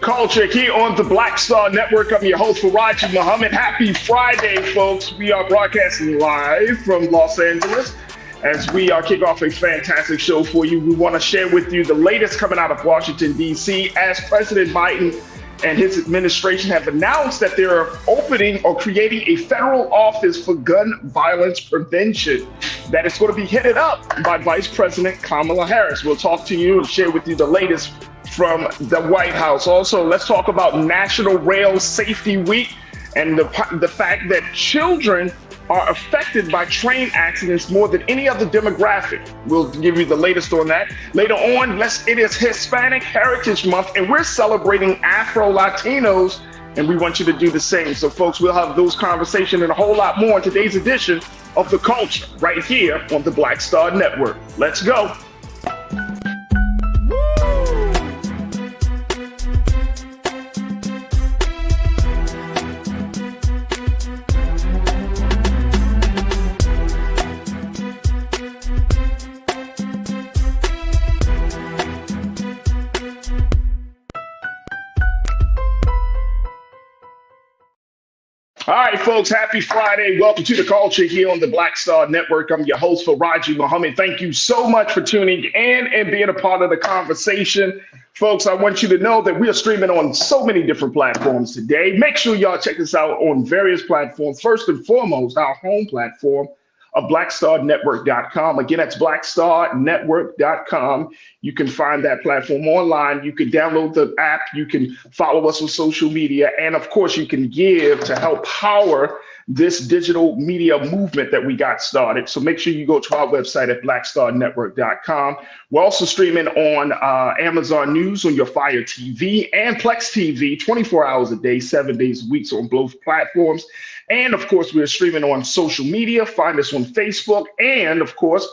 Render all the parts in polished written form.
Culture here on the Black Star Network. I'm your host, Farajii Muhammad. Happy Friday, folks. We are broadcasting live from Los Angeles as we kick off a fantastic show for you. We want to share with you the latest coming out of Washington, D.C. as President Biden and his administration have announced that they're opening or creating a federal office for gun violence prevention that is going to be headed up by Vice President Kamala Harris. We'll talk to you and share with you the latest from the White House. Also, let's talk about National Rail Safety Week and the fact that children are affected by train accidents more than any other demographic. We'll give you the latest on that. Later on, it is Hispanic Heritage Month, and we're celebrating Afro Latinos, and we want you to do the same. So, folks, we'll have those conversations and a whole lot more in today's edition of The Culture, right here on the Black Star Network. Let's go. All right, folks, happy Friday. Welcome to The Culture here on the Black Star Network. I'm your host, Farajii Muhammad. Thank you so much for tuning in and being a part of the conversation. Folks, I want you to know that we are streaming on so many different platforms today. Make sure y'all check us out on various platforms. First and foremost, our home platform of blackstarnetwork.com. Again, that's blackstarnetwork.com. You can find that platform online. You can download the app. You can follow us on social media. And of course, you can give to help power this digital media movement that we got started. So make sure you go to our website at blackstarnetwork.com. We're also streaming on Amazon News on your Fire TV and Plex TV 24 hours a day, 7 days a week, so on both platforms. And of course, we're streaming on social media. Find us on Facebook and, of course,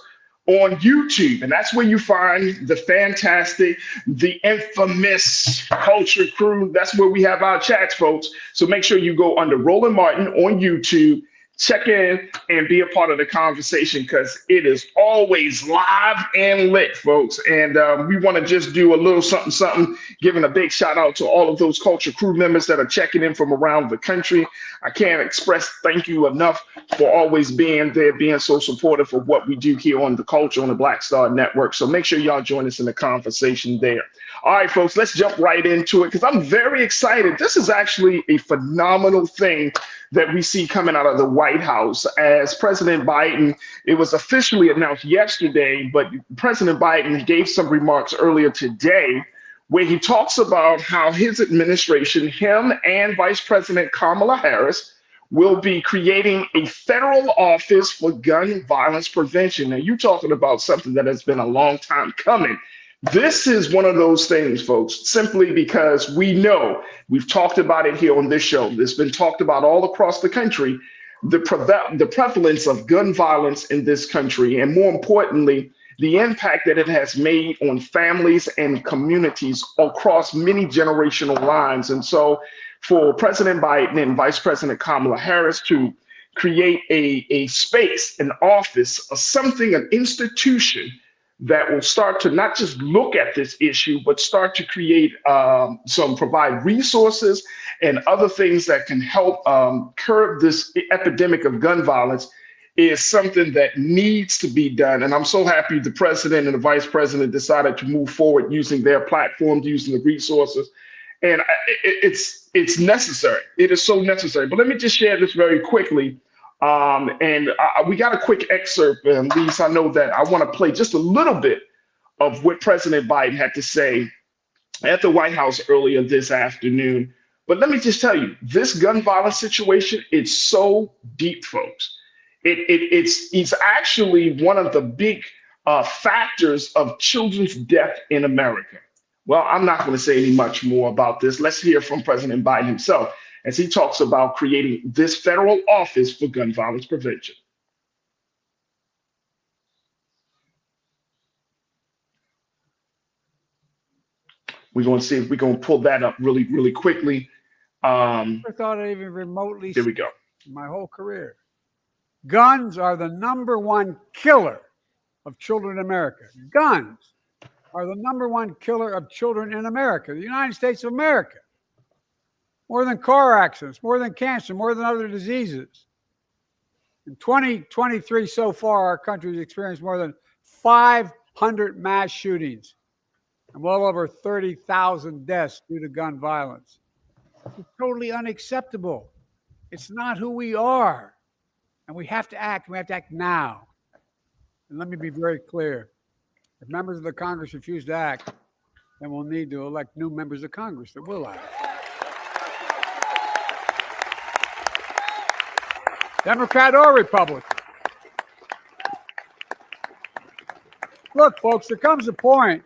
on YouTube. And that's where you find the fantastic, the infamous Culture Crew. That's where we have our chats, folks. So make sure you go under Roland Martin on YouTube, check in and be a part of the conversation because it is always live and lit, folks. And we want to just do a little something, giving a big shout out to all of those Culture Crew members that are checking in from around the country. I can't express thank you enough for always being there, being so supportive of what we do here on the Culture on the Black Star Network. So make sure y'all join us in the conversation there. All right, folks, let's jump right into it because I'm very excited. This is actually a phenomenal thing that we see coming out of the White House as President Biden. It was officially announced yesterday, but President Biden gave some remarks earlier today where he talks about how his administration, him and Vice President Kamala Harris, will be creating a federal office for gun violence prevention. Now, you're talking about something that has been a long time coming. This is one of those things, folks, simply because we know, we've talked about it here on this show. It's been talked about all across the country, the prevalence of gun violence in this country, and more importantly, the impact that it has made on families and communities across many generational lines. And so for President Biden and Vice President Kamala Harris to create a space, an office, something, an institution that will start to not just look at this issue, but start to create provide resources and other things that can help curb this epidemic of gun violence is something that needs to be done. And I'm so happy the president and the vice president decided to move forward using their platforms, using the resources. And it's necessary. It is so necessary. But let me just share this very quickly. We got a quick excerpt, and Lisa, I know that I want to play just a little bit of what President Biden had to say at the White House earlier this afternoon. But let me just tell you, this gun violence situation is so deep, folks. It's actually one of the big factors of children's death in America. Well, I'm not going to say any much more about this. Let's hear from President Biden himself as he talks about creating this federal office for gun violence prevention. We're going to see if we're going to pull that up really, really quickly. I thought I even remotely. Here we go. My whole career. Guns are the #1 killer of children in America. Guns are the #1 killer of children in America, the United States of America. More than car accidents, more than cancer, more than other diseases. In 2023 so far, our country has experienced more than 500 mass shootings and well over 30,000 deaths due to gun violence. It's totally unacceptable. It's not who we are. And we have to act. We have to act now. And let me be very clear. If members of the Congress refuse to act, then we'll need to elect new members of Congress that will act. Democrat or Republican. Look, folks, there comes a point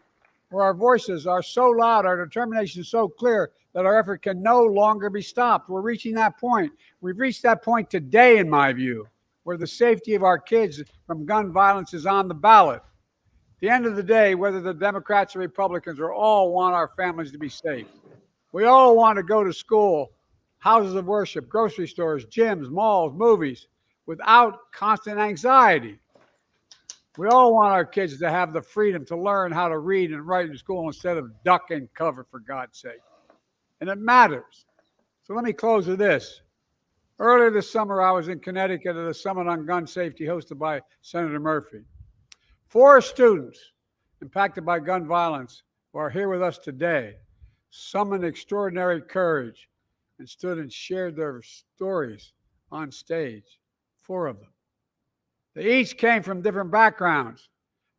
where our voices are so loud, our determination is so clear that our effort can no longer be stopped. We're reaching that point. We've reached that point today, in my view, where the safety of our kids from gun violence is on the ballot. At the end of the day, whether the Democrats or Republicans, we all want our families to be safe. We all want to go to school, houses of worship, grocery stores, gyms, malls, movies, without constant anxiety. We all want our kids to have the freedom to learn how to read and write in school instead of duck and cover, for God's sake. And it matters. So let me close with this. Earlier this summer, I was in Connecticut at a summit on gun safety hosted by Senator Murphy. 4 students impacted by gun violence who are here with us today summoned extraordinary courage and stood and shared their stories on stage, 4 of them. They each came from different backgrounds,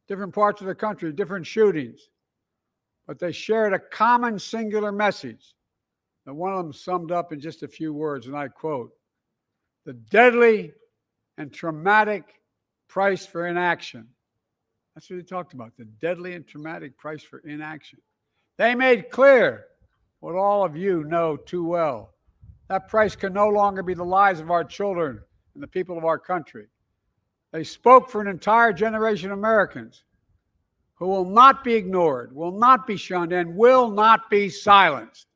different parts of the country, different shootings, but they shared a common singular message that one of them summed up in just a few words, and I quote, "The deadly and traumatic price for inaction." That's what he talked about, the deadly and traumatic price for inaction. They made clear what all of you know too well. That price can no longer be the lives of our children and the people of our country. They spoke for an entire generation of Americans who will not be ignored, will not be shunned, and will not be silenced.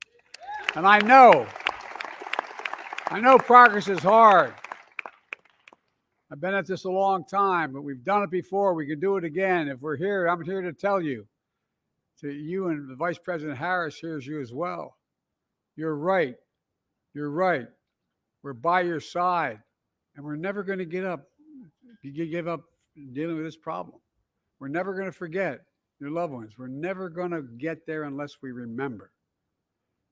And I know progress is hard. I've been at this a long time, but we've done it before. We can do it again. If we're here, I'm here to tell you, to you, and the Vice President Harris hears you as well. You're right. You're right. We're by your side, and we're never going to give up dealing with this problem. We're never going to forget your loved ones. We're never going to get there unless we remember.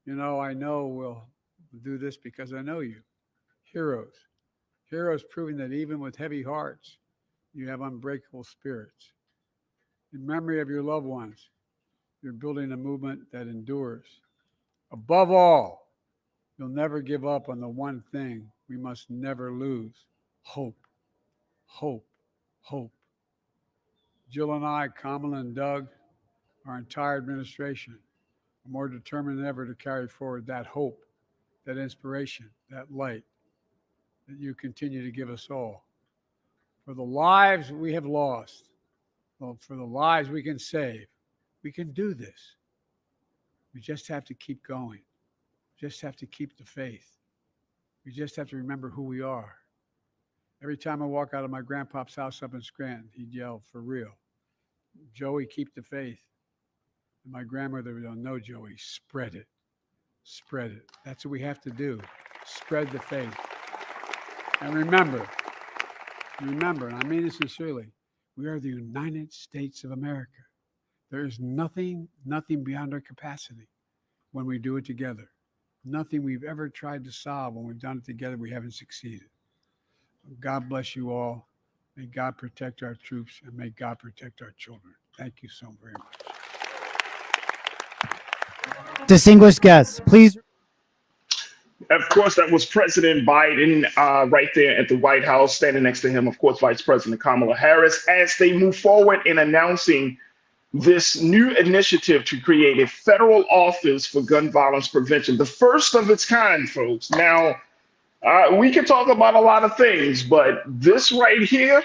You know, I know we'll do this because I know you. Heroes. Heroes proving that even with heavy hearts, you have unbreakable spirits. In memory of your loved ones, you're building a movement that endures. Above all, you'll never give up on the one thing we must never lose: hope. Hope. Hope. Jill and I, Kamala and Doug, our entire administration, are more determined than ever to carry forward that hope, that inspiration, that light that you continue to give us all. For the lives we have lost, well, for the lives we can save, we can do this. We just have to keep going. We just have to keep the faith. We just have to remember who we are. Every time I walk out of my grandpa's house up in Scranton, he'd yell, "For real. Joey, keep the faith." And my grandmother would go, "No, Joey, spread it. Spread it." That's what we have to do. Spread the faith. And remember, and I mean this sincerely, we are the United States of America. There is nothing beyond our capacity when we do it together. Nothing we've ever tried to solve, when we've done it together, we haven't succeeded. God bless you all. May God protect our troops, and may God protect our children. Thank you so very much. Distinguished guests, please. Of course, that was President Biden right there at the White House. Standing next to him, of course, Vice President Kamala Harris, as they move forward in announcing this new initiative to create a federal office for gun violence prevention, the first of its kind, folks. Now, we can talk about a lot of things, but this right here,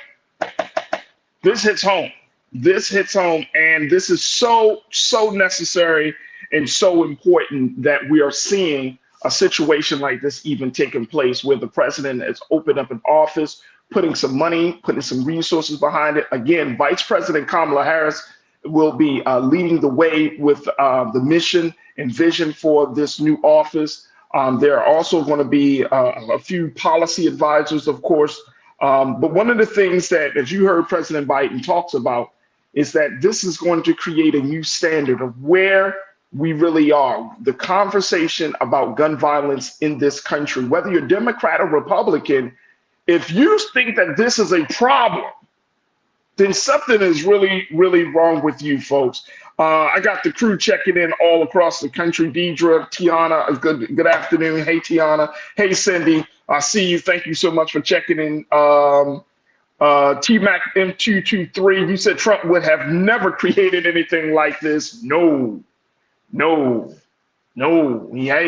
this hits home. This hits home, and this is so necessary and so important that we are seeing a situation like this even taking place, where the president has opened up an office, putting some money, putting some resources behind it. Again, Vice President Kamala Harris will be leading the way with the mission and vision for this new office. There are also going to be a few policy advisors, of course. But one of the things that, as you heard President Biden talks about, is that this is going to create a new standard of where we really are. The conversation about gun violence in this country, whether you're Democrat or Republican, if you think that this is a problem, then something is really, really wrong with you folks. I got the crew checking in all across the country. Deidre, Tiana, good afternoon. Hey, Tiana. Hey, Cindy. I see you. Thank you so much for checking in. T-Mac M223, you said Trump would have never created anything like this. No. He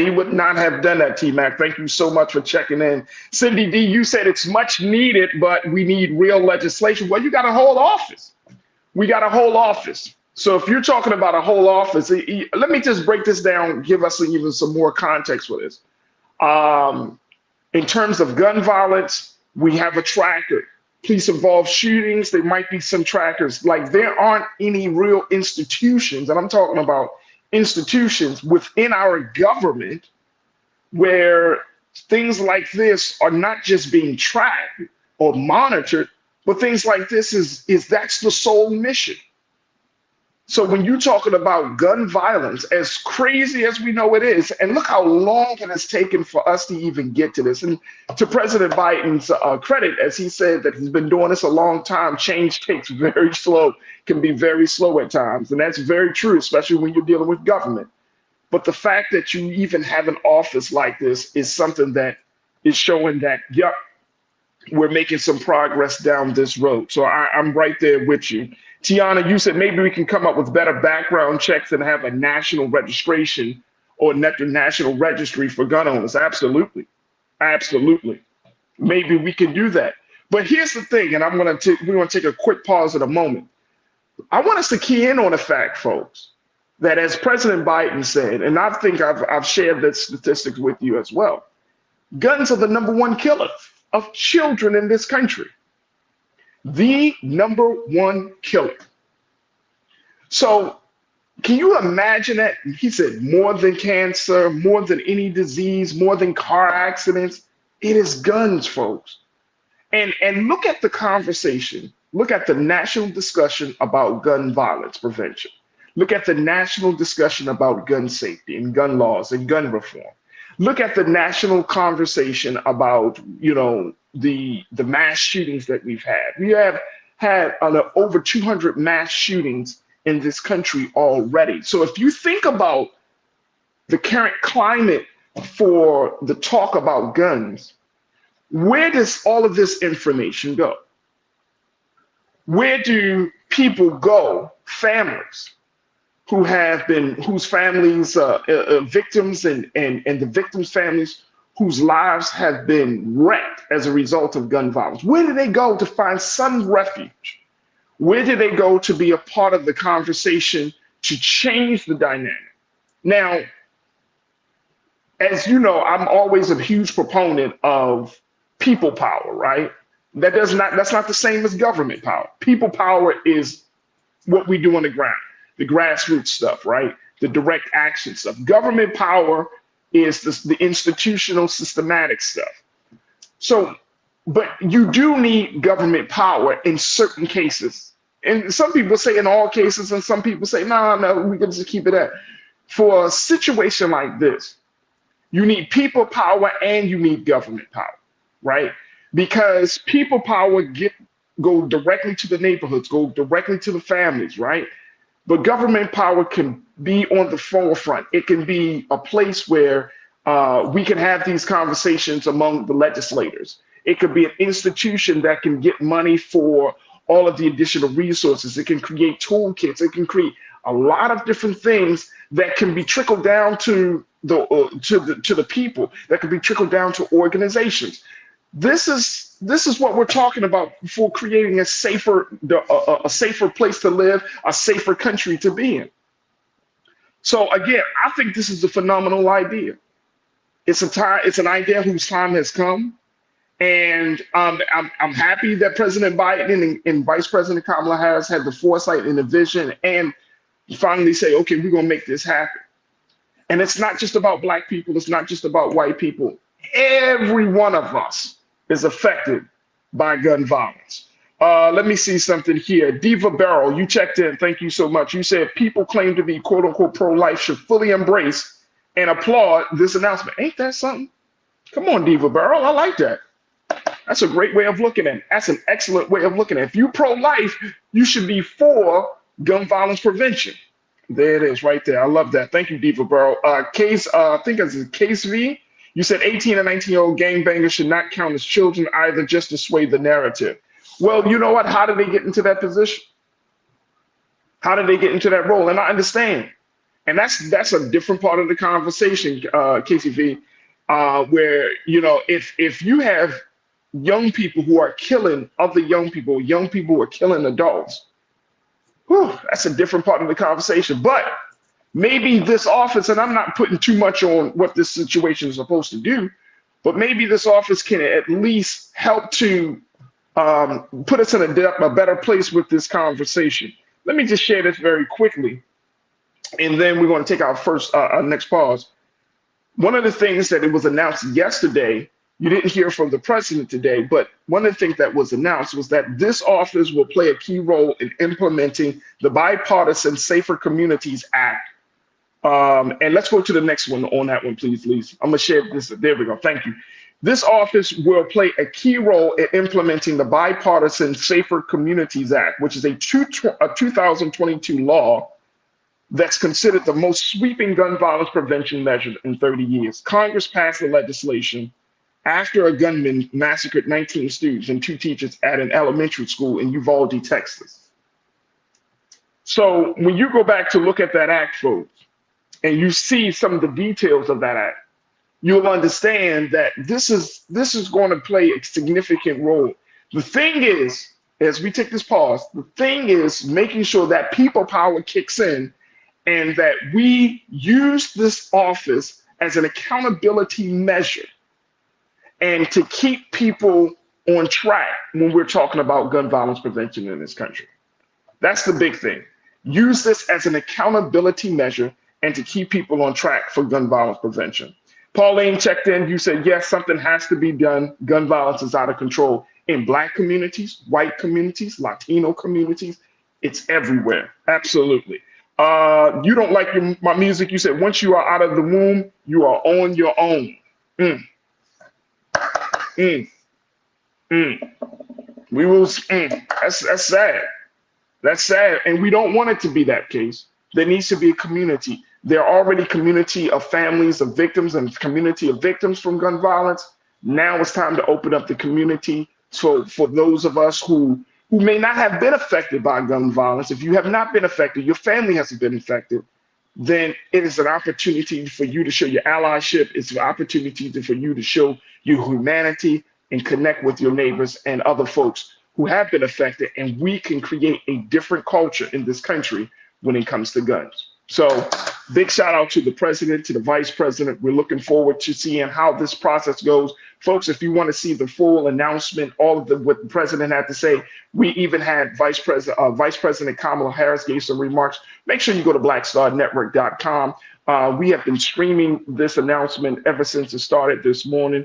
would not have done that, T-Mac. Thank you so much for checking in. Cindy D, you said it's much needed, but we need real legislation. Well, you got a whole office. We got a whole office. So if you're talking about a whole office, let me just break this down, give us even some more context for this. In terms of gun violence, we have a tracker. Police-involved shootings, there might be some trackers. Like, there aren't any real institutions, and I'm talking about institutions within our government where things like this are not just being tracked or monitored, but things like this is that's the sole mission. So when you're talking about gun violence, as crazy as we know it is, and look how long it has taken for us to even get to this. And to President Biden's credit, as he said that he's been doing this a long time, change takes very slow, can be very slow at times. And that's very true, especially when you're dealing with government. But the fact that you even have an office like this is something that is showing that, yep, we're making some progress down this road. So I'm right there with you. Tiana, you said maybe we can come up with better background checks and have a national registration or national registry for gun owners. Absolutely. Absolutely. Maybe we can do that. But here's the thing, and we're going to take a quick pause in a moment. I want us to key in on the fact, folks, that as President Biden said, and I think I've shared that statistics with you as well, guns are the #1 killer of children in this country. The #1 killer. So can you imagine that? He said more than cancer, more than any disease, more than car accidents, it is guns, folks. And look at the conversation. Look at the national discussion about gun violence prevention. Look at the national discussion about gun safety and gun laws and gun reform. Look at the national conversation about, the mass shootings that we've had. We have had over 200 mass shootings in this country already. So if you think about the current climate for the talk about guns, where does all of this information go? Where do people go, families whose families, victims and the victims' families whose lives have been wrecked as a result of gun violence? Where do they go to find some refuge? Where do they go to be a part of the conversation to change the dynamic? Now, as you know, I'm always a huge proponent of people power, right? That's not the same as government power. People power is what we do on the ground, the grassroots stuff, right? The direct action stuff. Government power is the institutional systematic stuff. So, but you do need government power in certain cases. And some people say in all cases, and some people say, no, we can just keep it at. For a situation like this, you need people power and you need government power, right? Because people power go directly to the neighborhoods, go directly to the families, right? But government power can be on the forefront. It can be a place where we can have these conversations among the legislators. It could be an institution that can get money for all of the additional resources. It can create toolkits. It can create a lot of different things that can be trickled down to the people, that can be trickled down to organizations. This is what we're talking about for creating a safer place to live, a safer country to be in. So again, I think this is a phenomenal idea. It's an idea whose time has come. And I'm happy that President Biden and Vice President Kamala Harris had the foresight and the vision and finally say, okay, we're going to make this happen. And it's not just about Black people. It's not just about white people. Every one of us is affected by gun violence. Let me see something here. Diva Barrel, you checked in. Thank you so much. You said people claim to be quote unquote pro-life should fully embrace and applaud this announcement. Ain't that something? Come on, Diva Barrel. I like that. That's a great way of looking at it. That's an excellent way of looking at it. If you're pro-life, you should be for gun violence prevention. There it is right there. I love that. Thank you, Diva Barrel. I think it's Case V. You said 18 and 19-year-old gangbangers should not count as children either, just to sway the narrative. Well, you know what? How did they get into that position? How did they get into that role? And I understand. And that's a different part of the conversation, KCV, where, you know, if you have young people who are killing other young people who are killing adults, whew, that's a different part of the conversation. But maybe this office, and I'm not putting too much on what this situation is supposed to do, but maybe this office can at least help to put us in a better place with this conversation. Let me just share this very quickly, and then we're going to take our next pause. One of the things that it was announced yesterday, you didn't hear from the president today, but one of the things that was announced was that this office will play a key role in implementing the Bipartisan Safer Communities Act. And let's go to the next one on that one, please, Lise. I'm gonna share this. There we go. Thank you. This office will play a key role in implementing the Bipartisan Safer Communities Act, which is a 2022 law that's considered the most sweeping gun violence prevention measure in 30 years. Congress passed the legislation after a gunman massacred 19 students and 2 teachers at an elementary school in Uvalde, Texas. So when you go back to look at that act, folks, and you see some of the details of that act, you'll understand that this is going to play a significant role. The thing is, as we take this pause, the thing is making sure that people power kicks in and that we use this office as an accountability measure and to keep people on track when we're talking about gun violence prevention in this country. That's the big thing. Use this as an accountability measure and to keep people on track for gun violence prevention. Pauline checked in. You said, yes, something has to be done. Gun violence is out of control in Black communities, white communities, Latino communities. It's everywhere. Absolutely. You don't like my music. You said, once you are out of the womb, you are on your own. We will. That's sad. That's sad. And we don't want it to be that case. There needs to be a community. There are already community of families of victims and community of victims from gun violence. Now it's time to open up the community. So for those of us who may not have been affected by gun violence, if you have not been affected, your family hasn't been affected, then it is an opportunity for you to show your allyship. It's an opportunity for you to show your humanity and connect with your neighbors and other folks who have been affected. And we can create a different culture in this country when it comes to guns. So big shout out to the president, to the vice president. We're looking forward to seeing how this process goes. Folks, if you want to see the full announcement, all of what the president had to say, we even had Vice President Kamala Harris gave some remarks. Make sure you go to blackstarnetwork.com. We have been streaming this announcement ever since it started this morning.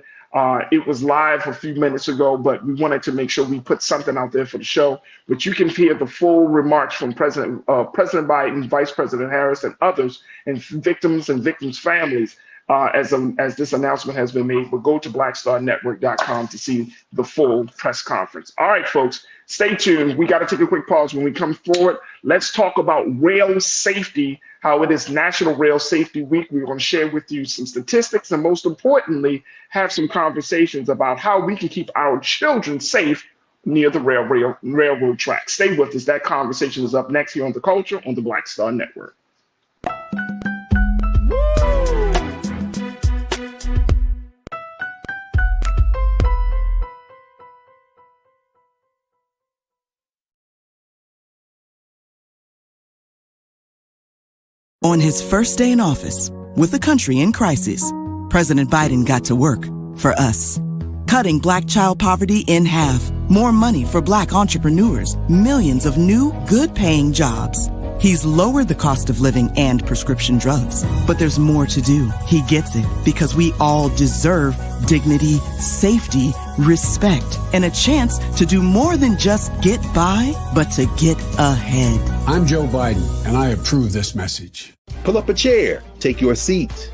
It was live a few minutes ago, but we wanted to make sure we put something out there for the show. But you can hear the full remarks from President Biden, Vice President Harris, and others, and victims and victims' families as this announcement has been made. But go to blackstarnetwork.com to see the full press conference. All right, folks, stay tuned. We got to take a quick pause. When we come forward, let's talk about rail safety, how it is National Rail Safety Week. We're going to share with you some statistics and most importantly, have some conversations about how we can keep our children safe near the railroad tracks. Stay with us. That conversation is up next here on The Culture on the Black Star Network. On his first day in office, with the country in crisis, President Biden got to work for us. cutting Black child poverty in half, more money for Black entrepreneurs, millions of new, good-paying jobs. He's lowered the cost of living and prescription drugs. But there's more to do. He gets it because we all deserve dignity, safety, respect, and a chance to do more than just get by, but to get ahead. I'm Joe Biden, and I approve this message. Pull up a chair, take your seat.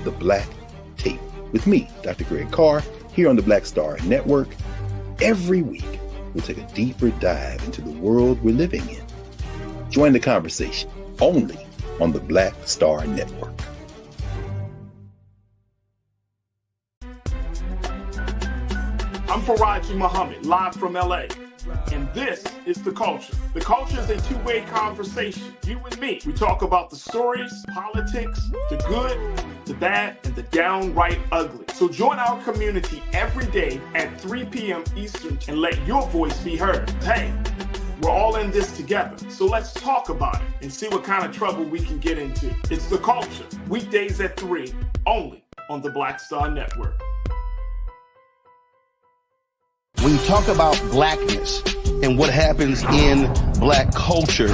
The Black Tape with me, Dr. Greg Carr, here on the Black Star Network. Every week, we'll take a deeper dive into the world we're living in. Join the conversation only on the Black Star Network. I'm Farajii Muhammad, live from LA. And this is The Culture. The Culture is a two-way conversation. You and me. We talk about the stories, politics, the good, the bad, and the downright ugly. So join our community every day at 3 p.m. Eastern and let your voice be heard. Hey, we're all in this together. So let's talk about it and see what kind of trouble we can get into. It's The Culture, weekdays at 3, only on the Black Star Network. When you talk about blackness and what happens in Black culture,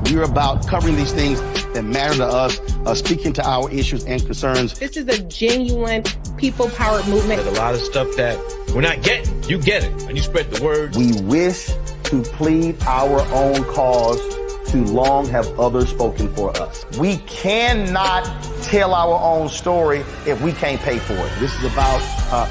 we're about covering these things that matter to us, speaking to our issues and concerns. This is a genuine people-powered movement. There's a lot of stuff that we're not getting. You get it, and you spread the word. We wish to plead our own cause. Too long have others spoken for us. We cannot tell our own story if we can't pay for it. This is about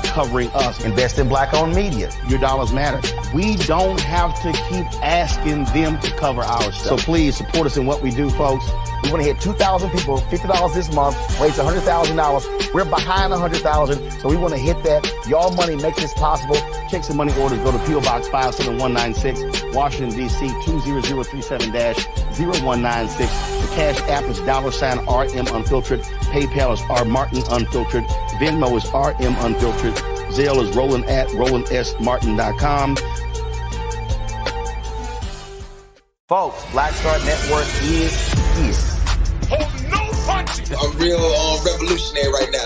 covering us. Invest in Black-owned media. Your dollars matter. We don't have to keep asking them to cover our stuff. So please support us in what we do, folks. We want to hit 2,000 people, $50 this month, raise $100,000. We're behind 100,000, so we want to hit that. Y'all money makes this possible. Checks and money orders go to P.O. Box 57196, Washington, D.C. 20037-0196. The Cash App is $RM Unfiltered. PayPal is R Martin Unfiltered. Venmo is RM Unfiltered. Zelle is Roland at RolandSMartin.com. Folks, Black Star Network is here. Oh, no punches! I'm real revolutionary right now.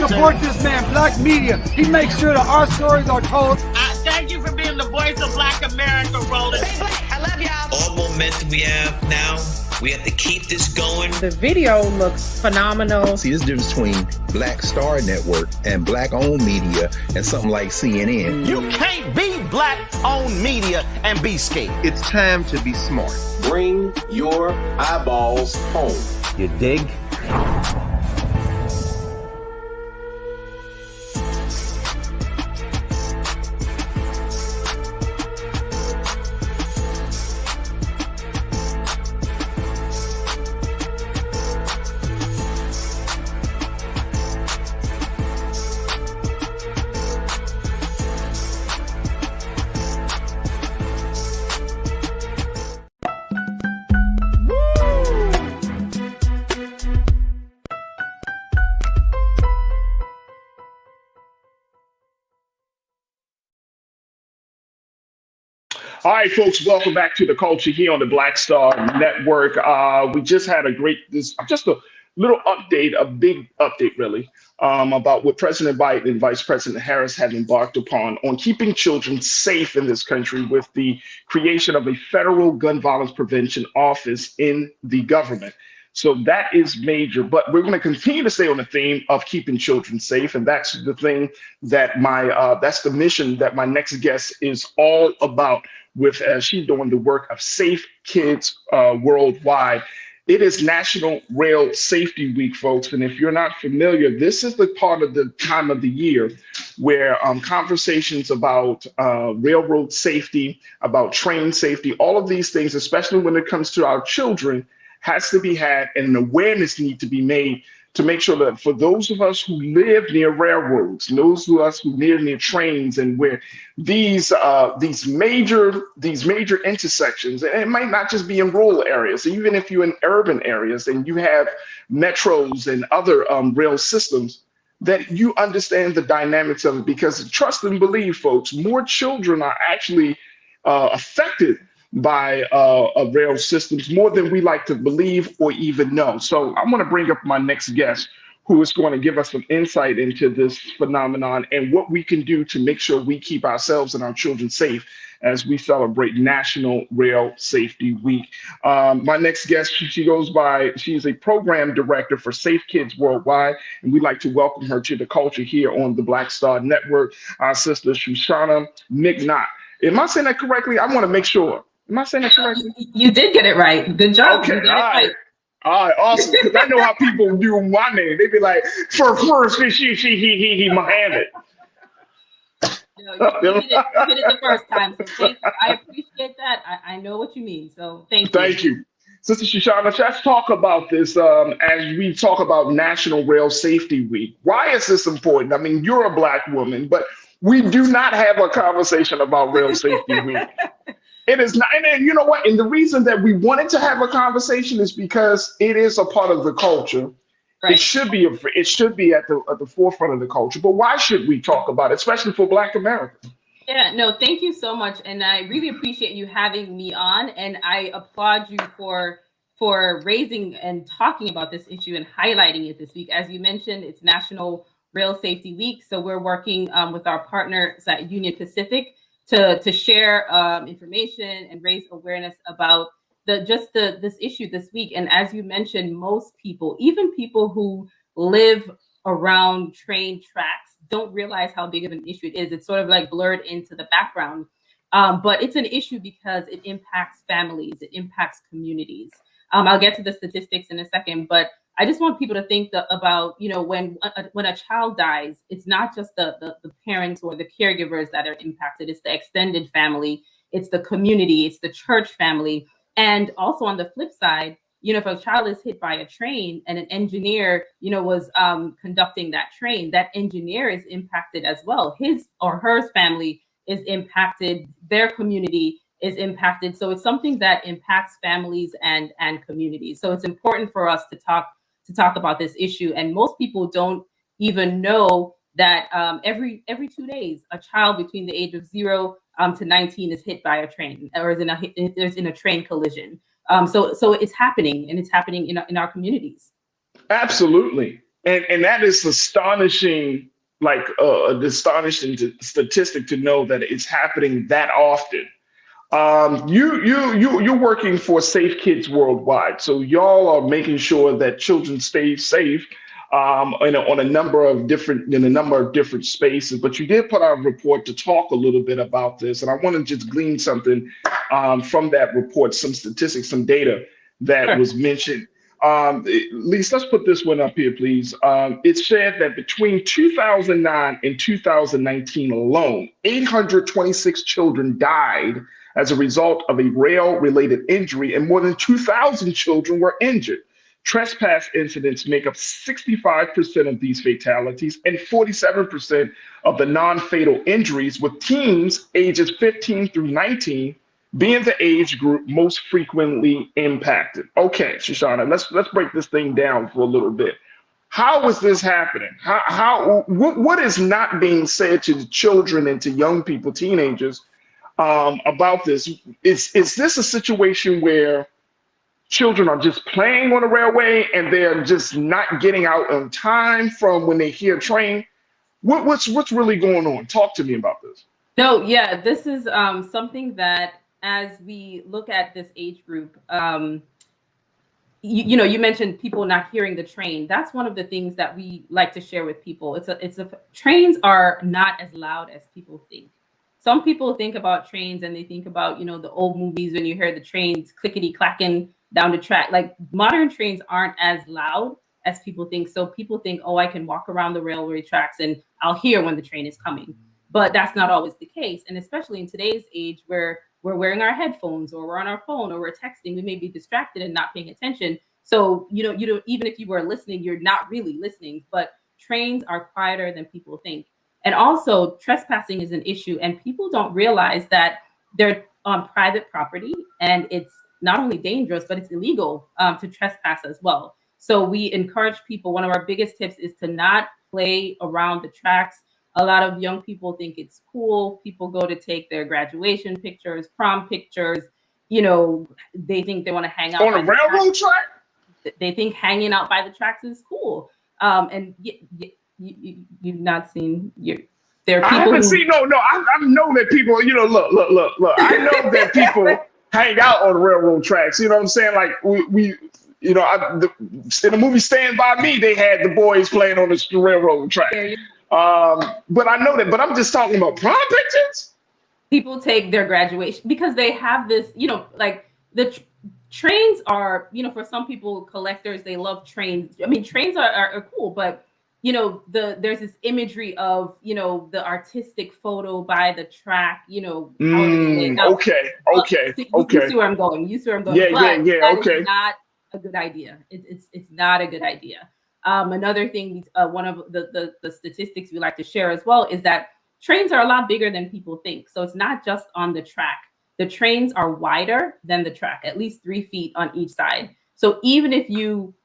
Support this man, Black media. He makes sure that our stories are told. Thank you for being the voice of Black America, Roland. I love y'all. All momentum we have now, we have to keep this going. The video looks phenomenal. See, this difference between Black Star Network and Black-owned media and something like CNN. You can't be Black-owned media and be scared. It's time to be smart. Bring your eyeballs home. You dig? All right, folks, welcome back to The Culture here on the Black Star Network. We just had a little update, a big update really, about what President Biden and Vice President Harris have embarked upon on keeping children safe in this country with the creation of a federal gun violence prevention office in the government. So that is major, but we're going to continue to stay on the theme of keeping children safe. And that's the thing that that's the mission that my next guest is all about with, she's doing the work of Safe Kids Worldwide. It is National Rail Safety Week, folks. And if you're not familiar, this is the part of the time of the year where conversations about railroad safety, about train safety, all of these things, especially when it comes to our children, has to be had, and an awareness need to be made to make sure that for those of us who live near railroads, those of us who live near trains, and where these major intersections, and it might not just be in rural areas, even if you're in urban areas and you have metros and other rail systems, that you understand the dynamics of it. Because trust and believe, folks, more children are actually affected by rail systems more than we like to believe or even know. So I'm going to bring up my next guest, who is going to give us some insight into this phenomenon and what we can do to make sure we keep ourselves and our children safe as we celebrate National Rail Safety Week. My next guest, she's a program director for Safe Kids Worldwide, and we'd like to welcome her to the culture here on the Black Star Network, our sister Shoshana Mignot. Am I saying that correctly? I want to make sure. Am I saying that correctly? You did get it right. Good job. Okay, you got it right. All right, awesome. Because I know how people do my name. They be like, for first, he, Muhammad. No, you did it the first time. So thank you. I appreciate that. I know what you mean. So thank you. Thank you. Sister Shoshana, let's talk about this as we talk about National Rail Safety Week. Why is this important? I mean, you're a Black woman, but we do not have a conversation about Rail Safety Week. It is not, and you know what? And the reason that we wanted to have a conversation is because it is a part of the culture. Right. It should be at the forefront of the culture. But why should we talk about it, especially for Black Americans? Yeah, no, thank you so much, and I really appreciate you having me on, and I applaud you for raising and talking about this issue and highlighting it this week. As you mentioned, it's National Rail Safety Week, so we're working with our partners at Union Pacific to share information and raise awareness about this issue this week. And as you mentioned, most people, even people who live around train tracks, don't realize how big of an issue it is. It's sort of like blurred into the background, but it's an issue because it impacts families, it impacts communities. I'll get to the statistics in a second, but I just want people to think about, you know, when a child dies, it's not just the parents or the caregivers that are impacted. It's the extended family, it's the community, it's the church family. And also on the flip side, you know, if a child is hit by a train and an engineer, you know, was conducting that train, that engineer is impacted as well. His or her family is impacted, their community is impacted. So it's something that impacts families and communities. So it's important for us to talk about this issue. And most people don't even know that every 2 days, a child between the age of 0 to 19 is hit by a train or is in a train collision. So it's happening, and it's happening in our communities. Absolutely, and that is astonishing, like an astonishing statistic to know that it's happening that often. You're working for Safe Kids Worldwide, so y'all are making sure that children stay safe on a number of different spaces. But you did put out a report to talk a little bit about this, and I want to just glean something from that report, some statistics, some data that was mentioned. Lisa, let's put this one up here, please. It said that between 2009 and 2019 alone, 826 children died as a result of a rail-related injury, and more than 2,000 children were injured. Trespass incidents make up 65% of these fatalities and 47% of the non-fatal injuries, with teens ages 15 through 19 being the age group most frequently impacted. Okay, Shoshana, let's break this thing down for a little bit. How is this happening? What is not being said to children and to young people, teenagers, about this? Is this a situation where children are just playing on the railway and they're just not getting out on time from when they hear a train? What's really going on? Talk to me about this. No, yeah, this is something that, as we look at this age group, you mentioned people not hearing the train. That's one of the things that we like to share with people. Trains are not as loud as people think. Some people think about trains and they think about, the old movies when you hear the trains clickety clacking down the track. Like, modern trains aren't as loud as people think. So people think, oh, I can walk around the railway tracks and I'll hear when the train is coming. But that's not always the case. And especially in today's age where we're wearing our headphones or we're on our phone or we're texting, we may be distracted and not paying attention. So, even if you were listening, you're not really listening. But trains are quieter than people think. And also, trespassing is an issue, and people don't realize that they're on private property, and it's not only dangerous, but it's illegal to trespass as well. So we encourage people. One of our biggest tips is to not play around the tracks. A lot of young people think it's cool. People go to take their graduation pictures, prom pictures. They think they want to hang out on a railroad track. They think hanging out by the tracks is cool. And you've not seen there are I people haven't who, seen, no, I know that people, look. I know that people hang out on railroad tracks. You know what I'm saying? Like we in the movie Stand By Me, they had the boys playing on the railroad track. But I know that, but I'm just talking about prom pictures. people take their graduation because they have this, like the trains are, for some people, collectors, they love trains. I mean, trains are cool, but there's this imagery of, the artistic photo by the track, how they lay it out. Okay. You see where I'm going. Yeah, That okay. is not a good idea. It's not a good idea. Another thing, one of the statistics we like to share as well is that trains are a lot bigger than people think. So it's not just on the track. The trains are wider than the track, at least 3 feet on each side. So even if you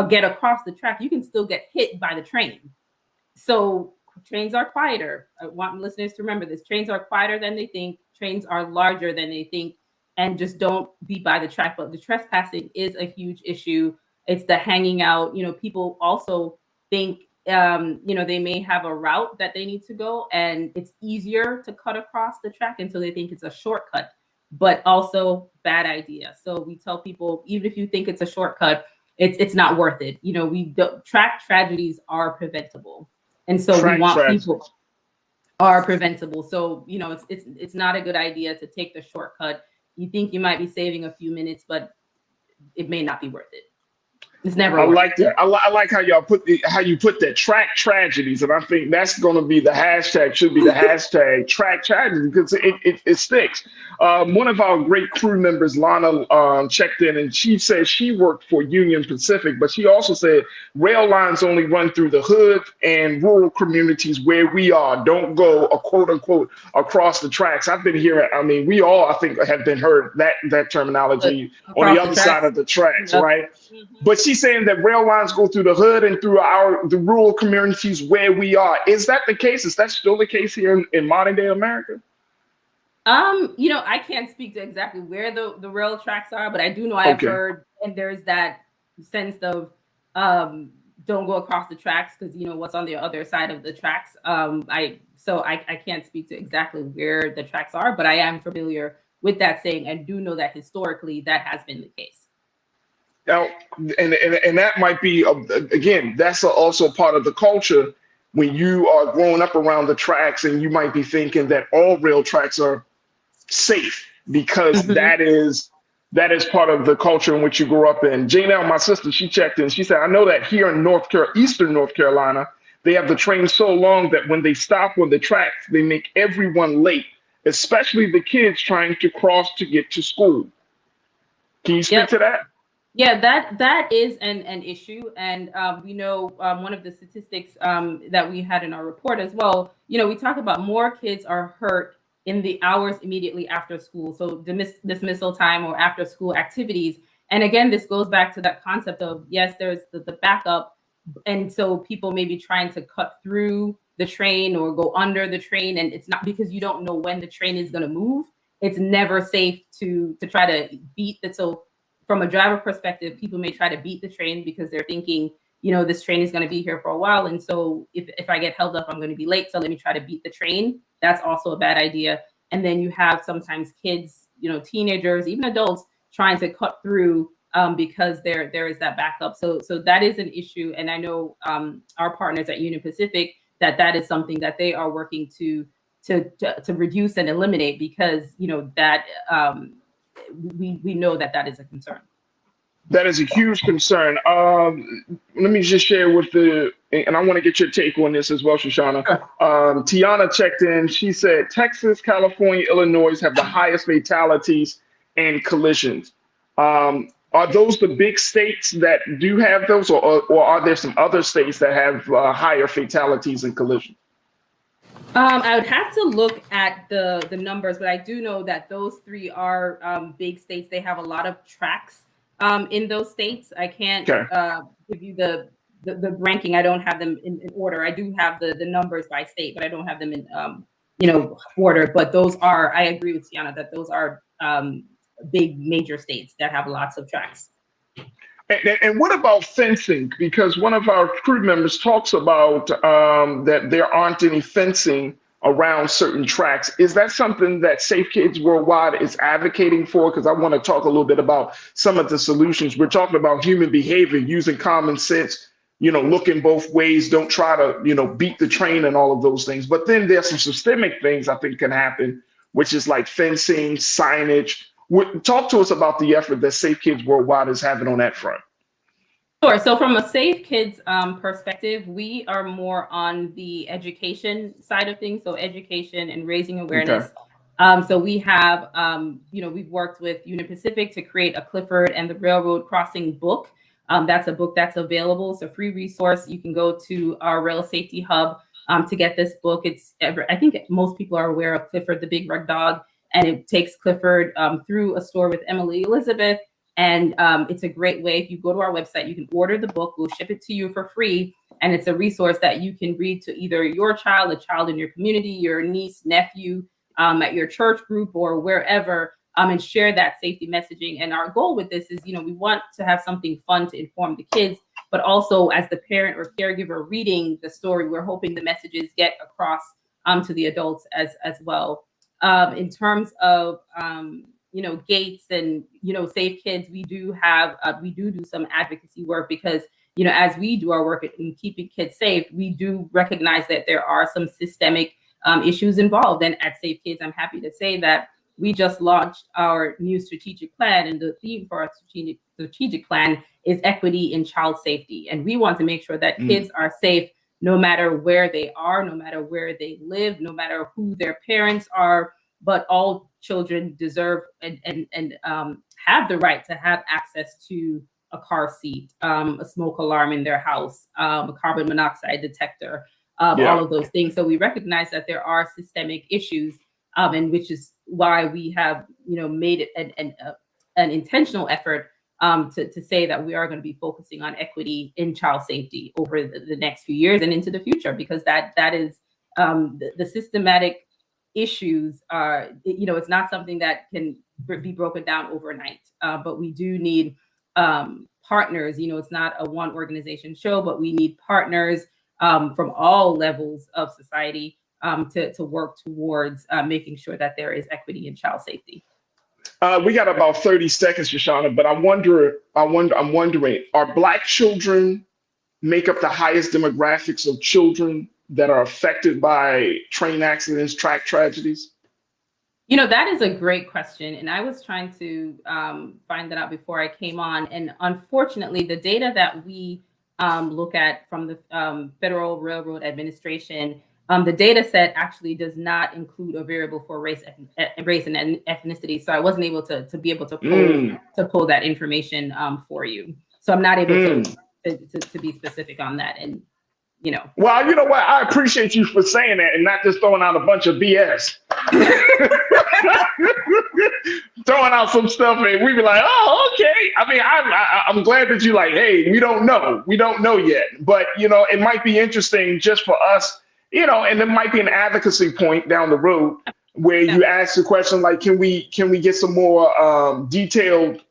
get across the track, you can still get hit by the train. So trains are quieter. I want listeners to remember this. Trains are quieter than they think. Trains are larger than they think. And just don't be by the track. But the trespassing is a huge issue. It's the hanging out. People also think, they may have a route that they need to go, and it's easier to cut across the track. And so they think it's a shortcut, but also bad idea. So we tell people, even if you think it's a shortcut, it's not worth it. Track tragedies are preventable. And so we want people are preventable. So, it's not a good idea to take the shortcut. You think you might be saving a few minutes, but it may not be worth it. It's never. I like that. I like how y'all put that, track tragedies, and I think that's going to be the hashtag. Should be the hashtag track tragedies, because it sticks. One of our great crew members, Lana, checked in, and she said she worked for Union Pacific, but she also said rail lines only run through the hood and rural communities where we are. Don't go quote unquote across the tracks. I've been hearing. I mean, we all, I think, have been heard that terminology on the other side of the tracks, right? Mm-hmm. But she's saying that rail lines go through the hood and through the rural communities where we are. Is that the case? Is that still the case here in modern day America? I can't speak to exactly where the rail tracks are, but I do know I've heard, and there's that sense of don't go across the tracks because what's on the other side of the tracks. I can't speak to exactly where the tracks are, but I am familiar with that saying and do know that historically that has been the case. Now, and that might be, again, that's also part of the culture when you are growing up around the tracks, and you might be thinking that all rail tracks are safe because that is part of the culture in which you grew up in. Janelle, my sister, she checked in. She said, I know that here in Eastern North Carolina, they have the trains so long that when they stop on the tracks, they make everyone late, especially the kids trying to cross to get to school. Can you speak to that? Yeah, that is an issue. And we know one of the statistics that we had in our report as well, we talk about more kids are hurt in the hours immediately after school. So dismissal time or after school activities. And again, this goes back to that concept of, yes, there's the backup. And so people may be trying to cut through the train or go under the train. And it's not because you don't know when the train is going to move. It's never safe to try to beat the, so from a driver perspective, people may try to beat the train because they're thinking, this train is going to be here for a while. And so if I get held up, I'm going to be late. So let me try to beat the train. That's also a bad idea. And then you have sometimes kids, teenagers, even adults trying to cut through because there is that backup. So that is an issue. And I know our partners at Union Pacific, that is something that they are working to reduce and eliminate because, that we know that is a concern. That is a huge concern. Let me just share and I want to get your take on this as well, Shoshana. Tiana checked in. She said, Texas, California, Illinois have the highest fatalities and collisions. Are those the big states that do have those, or are there some other states that have higher fatalities and collisions? I would have to look at the numbers, but I do know that those three are big states. They have a lot of tracks in those states. I can't give you the ranking. I don't have them in order. I do have the numbers by state, but I don't have them in order. But those are, I agree with Tiana that those are big major states that have lots of tracks. And what about fencing? Because one of our crew members talks about that there aren't any fencing around certain tracks. Is that something that Safe Kids Worldwide is advocating for? Because I want to talk a little bit about some of the solutions. We're talking about human behavior, using common sense, looking both ways, don't try to, beat the train and all of those things. But then there's some systemic things I think can happen, which is like fencing, signage. Talk to us about the effort that Safe Kids Worldwide is having on that front. Sure. So from a Safe Kids perspective, we are more on the education side of things. So education and raising awareness. Okay. So we have, we've worked with Union Pacific to create a Clifford and the Railroad Crossing book. That's a book that's available. It's a free resource. You can go to our Rail Safety Hub to get this book. I think most people are aware of Clifford, the Big Red Dog, and it takes Clifford through a store with Emily Elizabeth. And it's a great way. If you go to our website, you can order the book. We'll ship it to you for free. And it's a resource that you can read to either your child, a child in your community, your niece, nephew, at your church group or wherever, and share that safety messaging. And our goal with this is, we want to have something fun to inform the kids, but also as the parent or caregiver reading the story, we're hoping the messages get across to the adults as well. In terms of, gates and, Safe Kids, we do some advocacy work because, as we do our work in keeping kids safe, we do recognize that there are some systemic issues involved. And at Safe Kids, I'm happy to say that we just launched our new strategic plan, and the theme for our strategic plan is equity in child safety. And we want to make sure that kids are safe no matter where they are, no matter where they live, no matter who their parents are, but all children deserve and have the right to have access to a car seat, a smoke alarm in their house, a carbon monoxide detector, all of those things. So we recognize that there are systemic issues, and which is why we have, made it an intentional effort to say that we are going to be focusing on equity in child safety over the next few years and into the future, because that is the systematic issues are, it's not something that can be broken down overnight, but we do need partners. It's not a one organization show, but we need partners from all levels of society to work towards making sure that there is equity in child safety. We got about 30 seconds, Shoshana, but I'm wondering, are Black children make up the highest demographics of children that are affected by train accidents, track tragedies? That is a great question. And I was trying to find that out before I came on. And unfortunately, the data that we look at from the Federal Railroad Administration, the data set actually does not include a variable for race and ethnicity. So I wasn't able to be able to pull that information for you. So I'm not able to be specific on that. And Well, you know what? I appreciate you for saying that and not just throwing out a bunch of BS. Throwing out some stuff and we be like, oh, okay. I mean, I'm glad that you like, hey, we don't know yet. But, it might be interesting just for us, and there might be an advocacy point down the road where you ask the question like, can we get some more detailed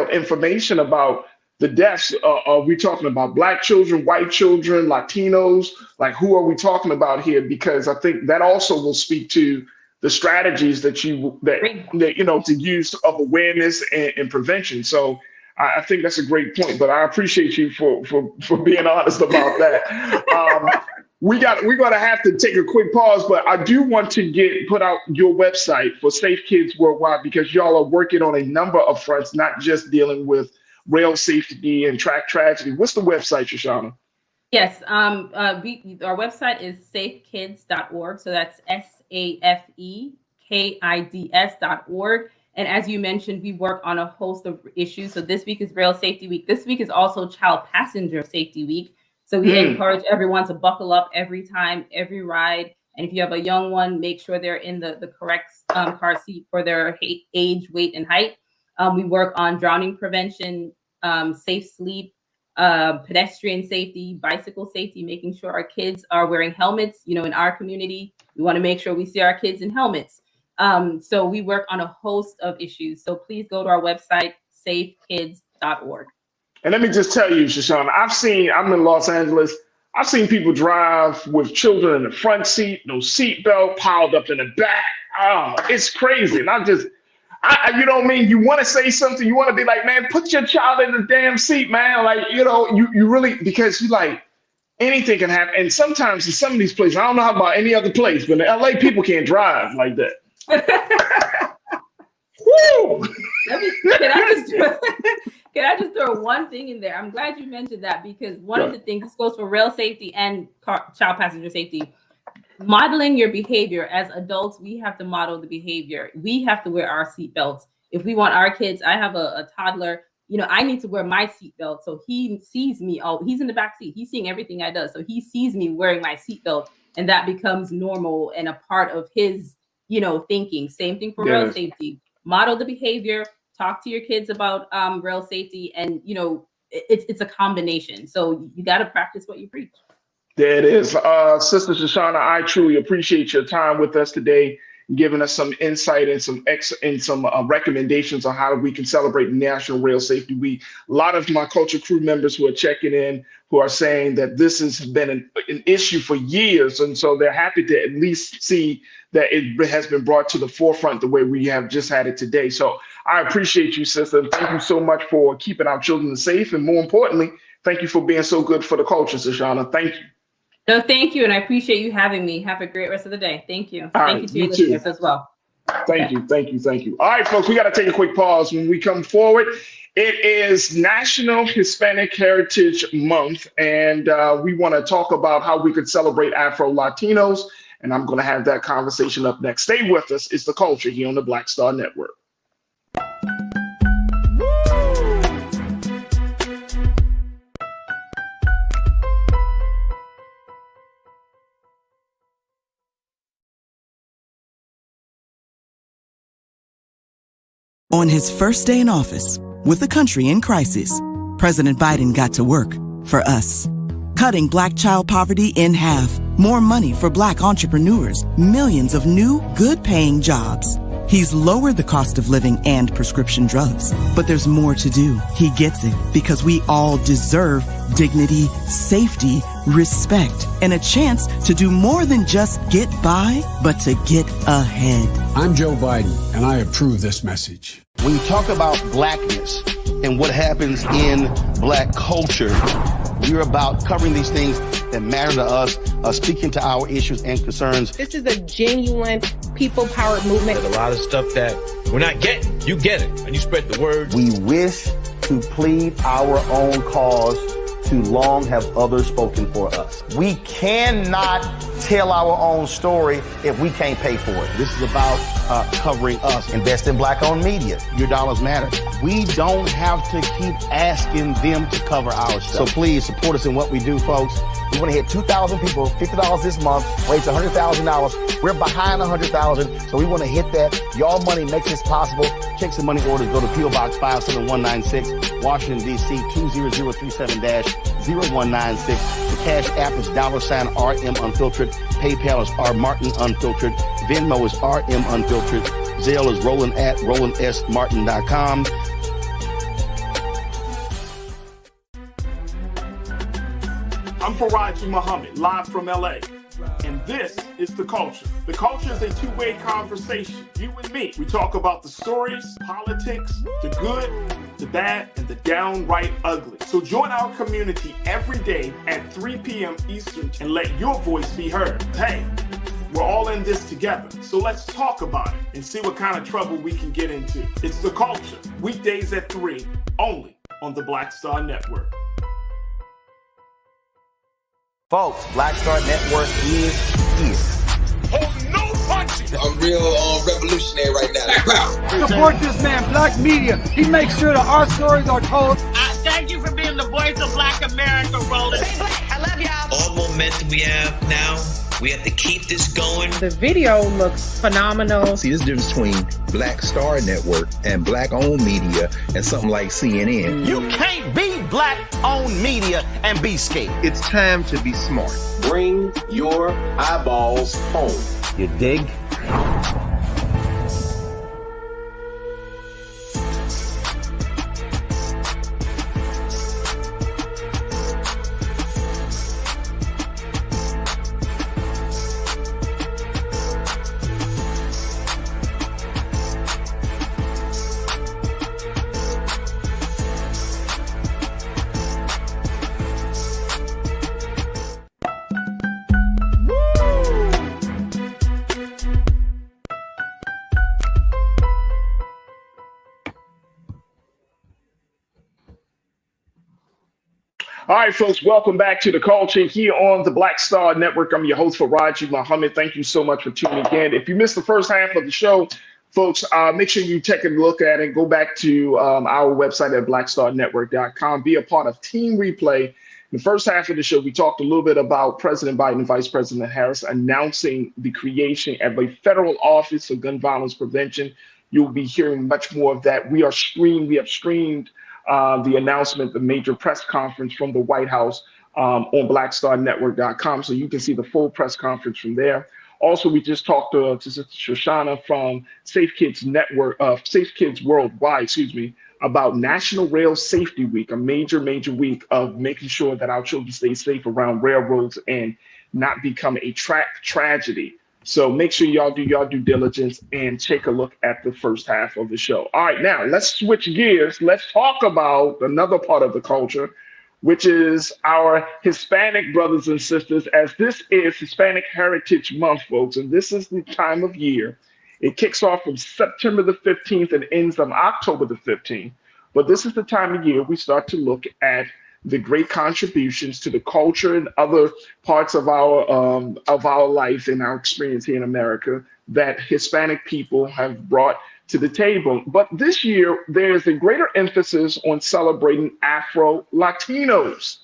information about the deaths? Are we talking about Black children, white children, Latinos? Like, who are we talking about here? Because I think that also will speak to the strategies that to use of awareness and prevention. So I think that's a great point. But I appreciate you for being honest about that. We're gonna have to take a quick pause, but I do want to put out your website for Safe Kids Worldwide, because y'all are working on a number of fronts, not just dealing with rail safety and track tragedy. What's the website, Shoshana? Yes, our website is safekids.org. So that's SAFEKIDS.org. And as you mentioned, we work on a host of issues. So this week is Rail Safety Week. This week is also Child Passenger Safety Week. So we encourage everyone to buckle up every time, every ride. And if you have a young one, make sure they're in the correct car seat for their age, weight, and height. We work on drowning prevention, safe sleep, pedestrian safety, bicycle safety, making sure our kids are wearing helmets. In our community, we want to make sure we see our kids in helmets. So we work on a host of issues. So please go to our website, safekids.org. blackchildpolicy.org. And let me just tell you, Shoshana, I'm in Los Angeles. I've seen people drive with children in the front seat, no seatbelt, piled up in the back. Oh, it's crazy. And you know what I mean? You want to say something, you want to be like, man, put your child in the damn seat, man. Like, you know, you really, because you like, anything can happen. And sometimes in some of these places, I don't know about any other place, but in LA, people can't drive like that. Woo! Can I just throw one thing in there? I'm glad you mentioned that, because one of the things, this goes for rail safety and child passenger safety. Modeling your behavior. As adults, we have to model the behavior. We have to wear our seatbelts. If we want our kids, I have a toddler, you know, I need to wear my seatbelt. So he sees me. Oh, he's in the back seat. He's seeing everything I do. So he sees me wearing my seatbelt, and that becomes normal and a part of his, you know, thinking. Same thing for rail safety. Model the behavior. Talk to your kids about rail safety, and you know, it's a combination. So you got to practice what you preach. There it is. Sister Shoshana, I truly appreciate your time with us today, giving us some insight and some recommendations on how we can celebrate National Rail Safety Week. A lot of my culture crew members who are checking in, who are saying that this has been an issue for years, and so they're happy to at least see that it has been brought to the forefront the way we have just had it today. So I appreciate you, sister. Thank you so much for keeping our children safe, and more importantly, thank you for being so good for the culture, Shoshana. Thank you. No, thank you, and I appreciate you having me. Have a great rest of the day. Thank you. Thank you to your listeners as well. Thank you. All right, folks, we got to take a quick pause. When we come forward, it is National Hispanic Heritage Month, and we want to talk about how we could celebrate Afro Latinos, and I'm going to have that conversation up next. Stay with us. It's The Culture here on the Black Star Network. On his first day in office, with the country in crisis, President Biden got to work for us. Cutting Black child poverty in half, more money for Black entrepreneurs, millions of new, good-paying jobs. He's lowered the cost of living and prescription drugs. But there's more to do. He gets it, because we all deserve dignity, safety, respect, and a chance to do more than just get by, but to get ahead. I'm Joe Biden, and I approve this message. When you talk about blackness and what happens in Black culture, we're about covering these things that matter to us, speaking to our issues and concerns. This is a genuine people-powered movement. There's a lot of stuff that we're not getting. You get it, and you spread the word. We wish to plead our own cause. Too long have others spoken for us. We cannot tell our own story if we can't pay for it. This is about covering us. Invest in Black-owned media. Your dollars matter. We don't have to keep asking them to cover our stuff. So please support us in what we do, folks. We want to hit 2,000 people, $50 this month, raise $100,000. We're behind 100,000, so we want to hit that. Y'all money makes this possible. Check some money orders. Go to P.O. Box 57196, Washington, D.C. 20037-0196. The Cash App is $RM Unfiltered. PayPal is R Martin Unfiltered. Venmo is RM Unfiltered. Zelle is Roland@RolandSMartin.com. I'm Farajii Muhammad, live from LA. And this is The Culture. The Culture is a two-way conversation. You and me. We talk about the stories, politics, the good, the bad, and the downright ugly. So join our community every day at 3 p.m. Eastern and let your voice be heard. Hey, we're all in this together. So let's talk about it and see what kind of trouble we can get into. It's The Culture. Weekdays at 3, only on the Black Star Network. Folks, Black Star Network is here. Oh, no punches! I'm real revolutionary right now. Support this man, Black Media. He makes sure that our stories are told. Thank you for being the voice of Black America, Roland. Stay Black. I love y'all. All momentum we have now, we have to keep this going. The video looks phenomenal. See, this difference between Black Star Network and Black-owned media and something like CNN. You can't be Black-owned media and be scared. It's time to be smart. Bring your eyeballs home. You dig? All right, folks, welcome back to The Culture here on the Black Star Network. I'm your host, Farajii Muhammad. Thank you so much for tuning in. If you missed the first half of the show, folks, make sure you take a look at it. Go back to our website at blackstarnetwork.com. Be a part of Team Replay. In the first half of the show, we talked a little bit about President Biden and Vice President Harris announcing the creation of a federal office of gun violence prevention. You'll be hearing much more of that. We have streamed the announcement, the major press conference from the White House on blackstarnetwork.com. So you can see the full press conference from there. Also, we just talked to Sister Shoshana from Safe Kids Network, Safe Kids Worldwide, about National Rail Safety Week, a major week of making sure that our children stay safe around railroads and not become a track tragedy. So make sure y'all do your due diligence and take a look at the first half of the show. All right, now let's switch gears. Let's talk about another part of the culture, which is our Hispanic brothers and sisters, as this is Hispanic Heritage Month, folks, and this is the time of year. It kicks off from September the 15th and ends on October the 15th. But this is the time of year we start to look at the great contributions to the culture and other parts of our life and our experience here in America that Hispanic people have brought to the table. But this year, there's a greater emphasis on celebrating Afro Latinos.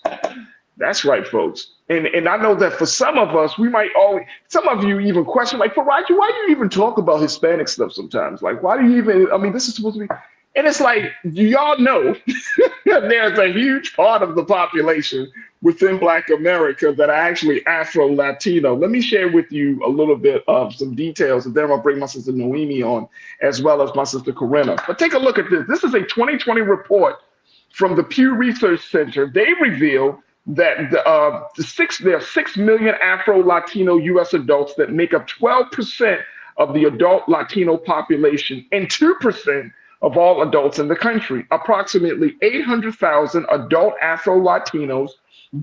That's right, folks. And I know that for some of us, some of you even question, like, Farajii, why do you even talk about Hispanic stuff sometimes? Like, why do you even, this is supposed to be, and it's like, do y'all know there's a huge part of the population within Black America that are actually Afro-Latino. Let me share with you a little bit of some details, and then I'll bring my sister Noemi on, as well as my sister Corinna. But take a look at this. This is a 2020 report from the Pew Research Center. They reveal that there are 6 million Afro-Latino U.S. adults that make up 12% of the adult Latino population and 2% of all adults in the country. Approximately 800,000 adult Afro-Latinos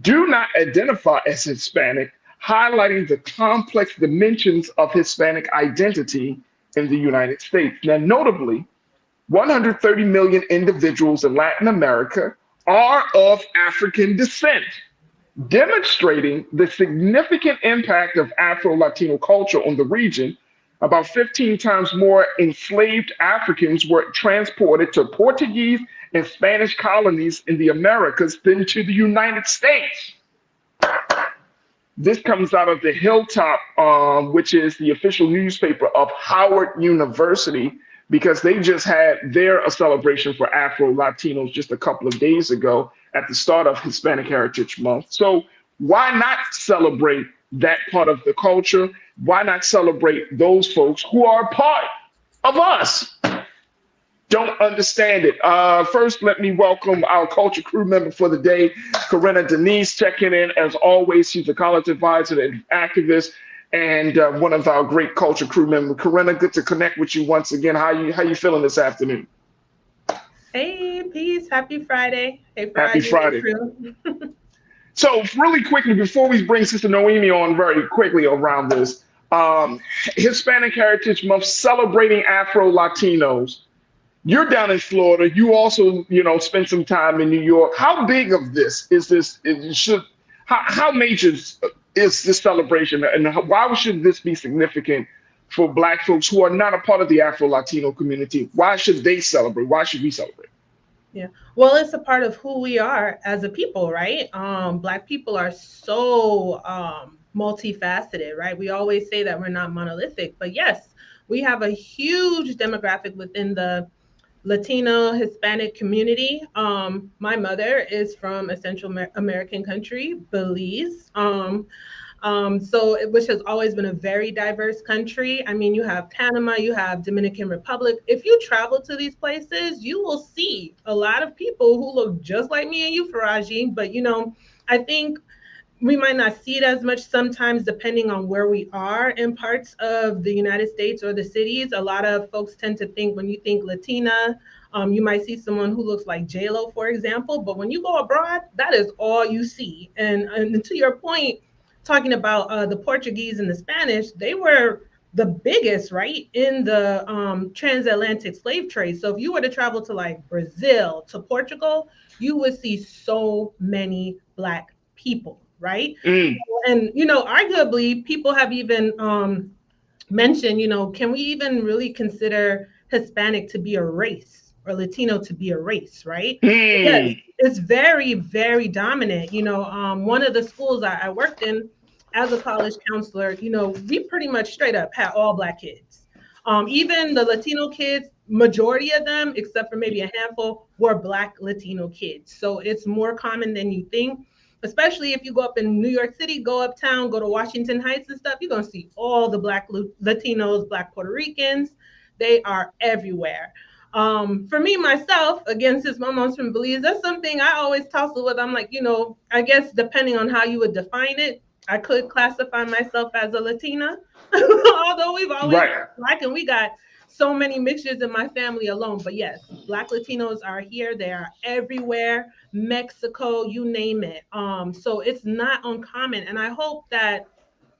do not identify as Hispanic, highlighting the complex dimensions of Hispanic identity in the United States. Now, notably, 130 million individuals in Latin America are of African descent, demonstrating the significant impact of Afro-Latino culture on the region. About 15 times more enslaved Africans were transported to Portuguese and Spanish colonies in the Americas than to the United States. This comes out of the Hilltop, which is the official newspaper of Howard University, because they just had their celebration for Afro-Latinos just a couple of days ago at the start of Hispanic Heritage Month. So why not celebrate that part of the culture? Why not celebrate those folks who are a part of us? Don't understand it. First, let me welcome our culture crew member for the day, Corinna Denise, checking in as always. She's a college advisor and activist, and one of our great culture crew members. Corinna, good to connect with you once again. How you feeling this afternoon? Hey, peace. Happy Friday. Hey, Happy Friday. So really quickly, before we bring Sister Noemi on very quickly around this, Hispanic Heritage Month celebrating Afro-Latinos. You're down in Florida. You also, spent some time in New York. How big of this is this? How major is this celebration? And why should this be significant for Black folks who are not a part of the Afro-Latino community? Why should they celebrate? Why should we celebrate? Yeah, well, it's a part of who we are as a people, right? Black people are so multifaceted, right? We always say that we're not monolithic, but yes, we have a huge demographic within the Latino Hispanic community. My mother is from a Central American country, Belize. Which has always been a very diverse country. I mean, you have Panama, you have Dominican Republic. If you travel to these places, you will see a lot of people who look just like me and you, Farajii. But, I think we might not see it as much sometimes depending on where we are in parts of the United States or the cities. A lot of folks tend to think when you think Latina, you might see someone who looks like J-Lo, for example. But when you go abroad, that is all you see. And to your point, talking about the Portuguese and the Spanish, they were the biggest, right, in the transatlantic slave trade. So if you were to travel to like Brazil, to Portugal, you would see so many Black people, right? And, arguably, people have even mentioned, can we even really consider Hispanic to be a race or Latino to be a race, right? Yes, it's very, very dominant. One of the schools I worked in as a college counselor, we pretty much straight up had all Black kids. Even the Latino kids, majority of them, except for maybe a handful, were Black Latino kids. So it's more common than you think, especially if you go up in New York City, go uptown, go to Washington Heights and stuff, you're going to see all the Black Latinos, Black Puerto Ricans. They are everywhere. For me, myself, again, since my mom's from Belize, that's something I always tussle with. I'm like, I guess depending on how you would define it, I could classify myself as a Latina, although we've always been Black and we got so many mixtures in my family alone. But yes, Black Latinos are here. They are everywhere. Mexico, you name it. So it's not uncommon. And I hope that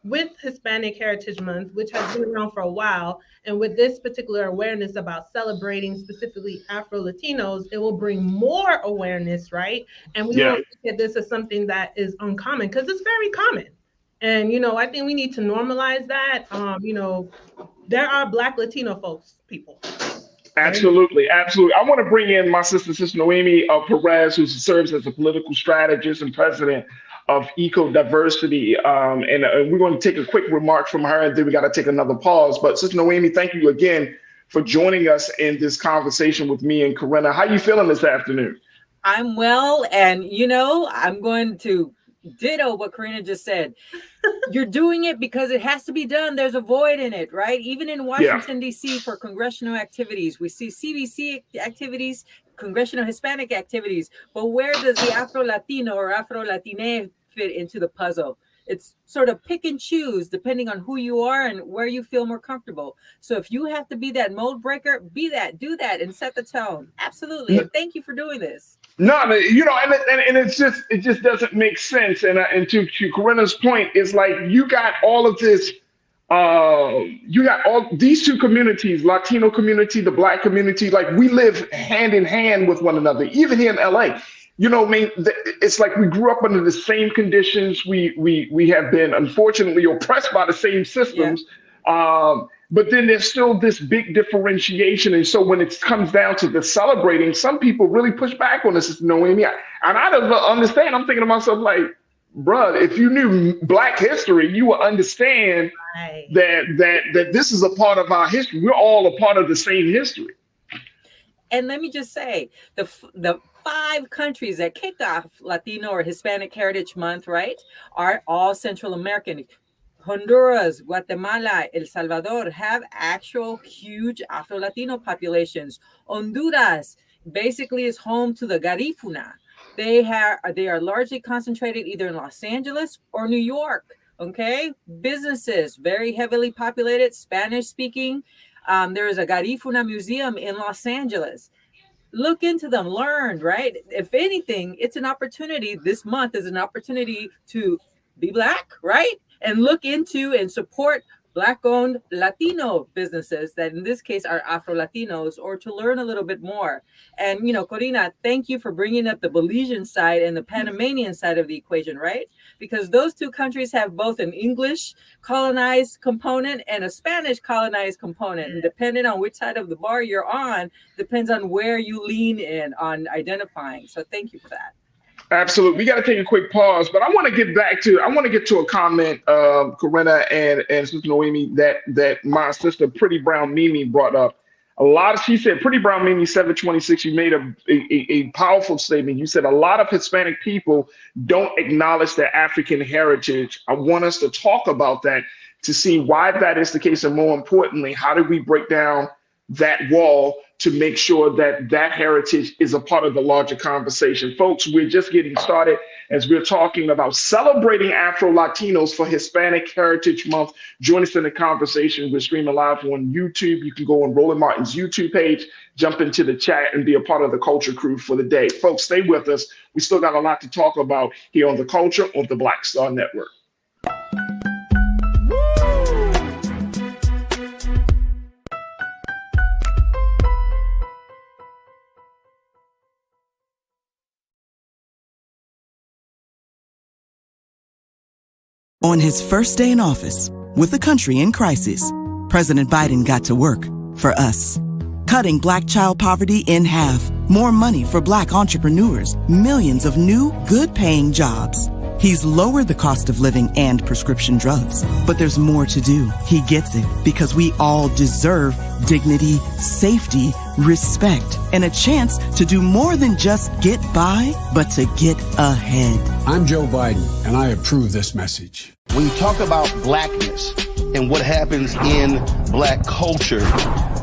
with Hispanic Heritage Month, which has been around for a while, and with this particular awareness about celebrating specifically Afro-Latinos, it will bring more awareness, right? And we won't look at this as something that is uncommon, because it's very common. And, I think we need to normalize that. There are Black Latino people. Absolutely. I want to bring in my sister Noemi Perez, who serves as a political strategist and president of Eco Diversity. And we're going to take a quick remark from her, and then we got to take another pause. But Sister Noemi, thank you again for joining us in this conversation with me and Corinna. How you feeling this afternoon? I'm well, and I'm going to ditto what Corinna just said. You're doing it because it has to be done. There's a void in it, right? Even in Washington, D.C. for congressional activities, we see CBC activities, congressional Hispanic activities, but where does the Afro-Latino or Afro-Latine fit into the puzzle? It's sort of pick and choose depending on who you are and where you feel more comfortable. So if you have to be that mold breaker, be that, do that, and set the tone. Absolutely. And thank you for doing this. No, and it just doesn't make sense. And to Corinna's point, it's like you got all of this. You got all these two communities, Latino community, the Black community. Like we live hand in hand with one another, even here in LA. It's like we grew up under the same conditions. We have been unfortunately oppressed by the same systems. But then there's still this big differentiation. And so when it comes down to the celebrating, some people really push back on this, Noemi. And I don't understand. I'm thinking to myself, like, bruh, if you knew Black history, you would understand that this is a part of our history. We're all a part of the same history. And let me just say, the 5 countries that kicked off Latino or Hispanic Heritage Month, right, are all Central American. Honduras, Guatemala, El Salvador have actual huge Afro-Latino populations. Honduras basically is home to the Garifuna. They are largely concentrated either in Los Angeles or New York. Okay, businesses very heavily populated, Spanish speaking. There is a Garifuna museum in Los Angeles. Look into them, learn, right? If anything, it's an opportunity. This month is an opportunity to be Black, right? And look into and support Black-owned Latino businesses that in this case are Afro-Latinos, or to learn a little bit more. And, Corina, thank you for bringing up the Belizean side and the Panamanian side of the equation, right? Because those two countries have both an English colonized component and a Spanish colonized component. And depending on which side of the bar you're on, depends on where you lean in on identifying. So thank you for that. Absolutely. We got to take a quick pause, but I want to get to a comment, Corinna and Sister Noemi, that my sister Pretty Brown Mimi brought up. She said, Pretty Brown Mimi 726, you made a powerful statement. You said a lot of Hispanic people don't acknowledge their African heritage. I want us to talk about that to see why that is the case. And more importantly, how do we break down that wall to make sure that that heritage is a part of the larger conversation. Folks, we're just getting started as we're talking about celebrating Afro-Latinos for Hispanic Heritage Month. Join us in the conversation. We're streaming live on YouTube. You can go on Roland Martin's YouTube page, jump into the chat, and be a part of the culture crew for the day. Folks, stay with us. We still got a lot to talk about here on the Culture of the Black Star Network. On his first day in office, with the country in crisis, President Biden got to work for us. Cutting Black child poverty in half, more money for Black entrepreneurs, millions of new, good-paying jobs. He's lowered the cost of living and prescription drugs. But there's more to do. He gets it because we all deserve dignity, safety, respect, and a chance to do more than just get by, but to get ahead. I'm Joe Biden, and I approve this message. When you talk about Blackness and what happens in Black culture,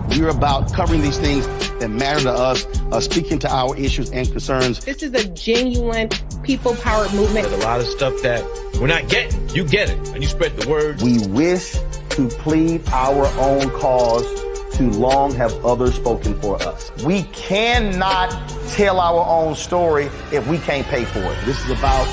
we're about covering these things that matter to us, speaking to our issues and concerns. This is a genuine people-powered movement. There's a lot of stuff that we're not getting. You get it, and you spread the word. We wish to plead our own cause. Too long have others spoken for us. We cannot tell our own story if we can't pay for it. This is about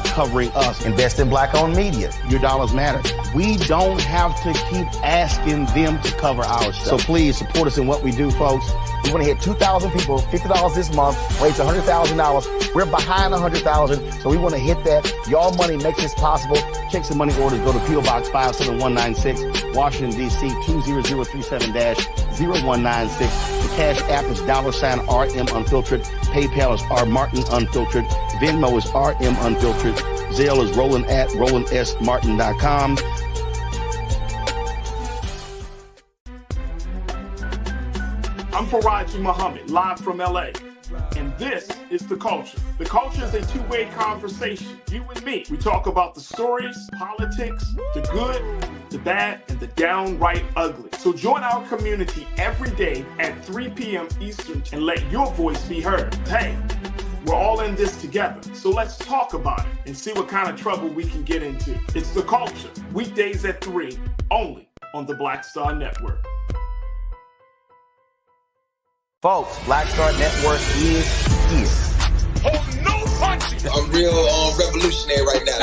covering us. Invest in Black-owned media. Your dollars matter. We don't have to keep asking them to cover our stuff. So please support us in what we do, folks. We want to hit 2,000 people, $50 this month, raise $100,000. We're behind 100,000, so we want to hit that. Y'all money makes this possible. Checks and money orders go to P.O. Box 57196, Washington, D.C. 20037-0196. The Cash App is $RM Unfiltered. PayPal is R Martin Unfiltered. Venmo is RM Unfiltered. Zelle is Roland at RolandSMartin.com. I'm Farajii Muhammad, live from LA. And this is The Culture. The Culture is a two-way conversation. You and me. We talk about the stories, politics, the good, the bad, and the downright ugly. So join our community every day at 3 p.m. Eastern and let your voice be heard. Hey, we're all in this together. So let's talk about it and see what kind of trouble we can get into. It's The Culture, weekdays at 3, only on the Black Star Network. Folks, Black Star Network is here. Oh, no punching! I'm real revolutionary right now.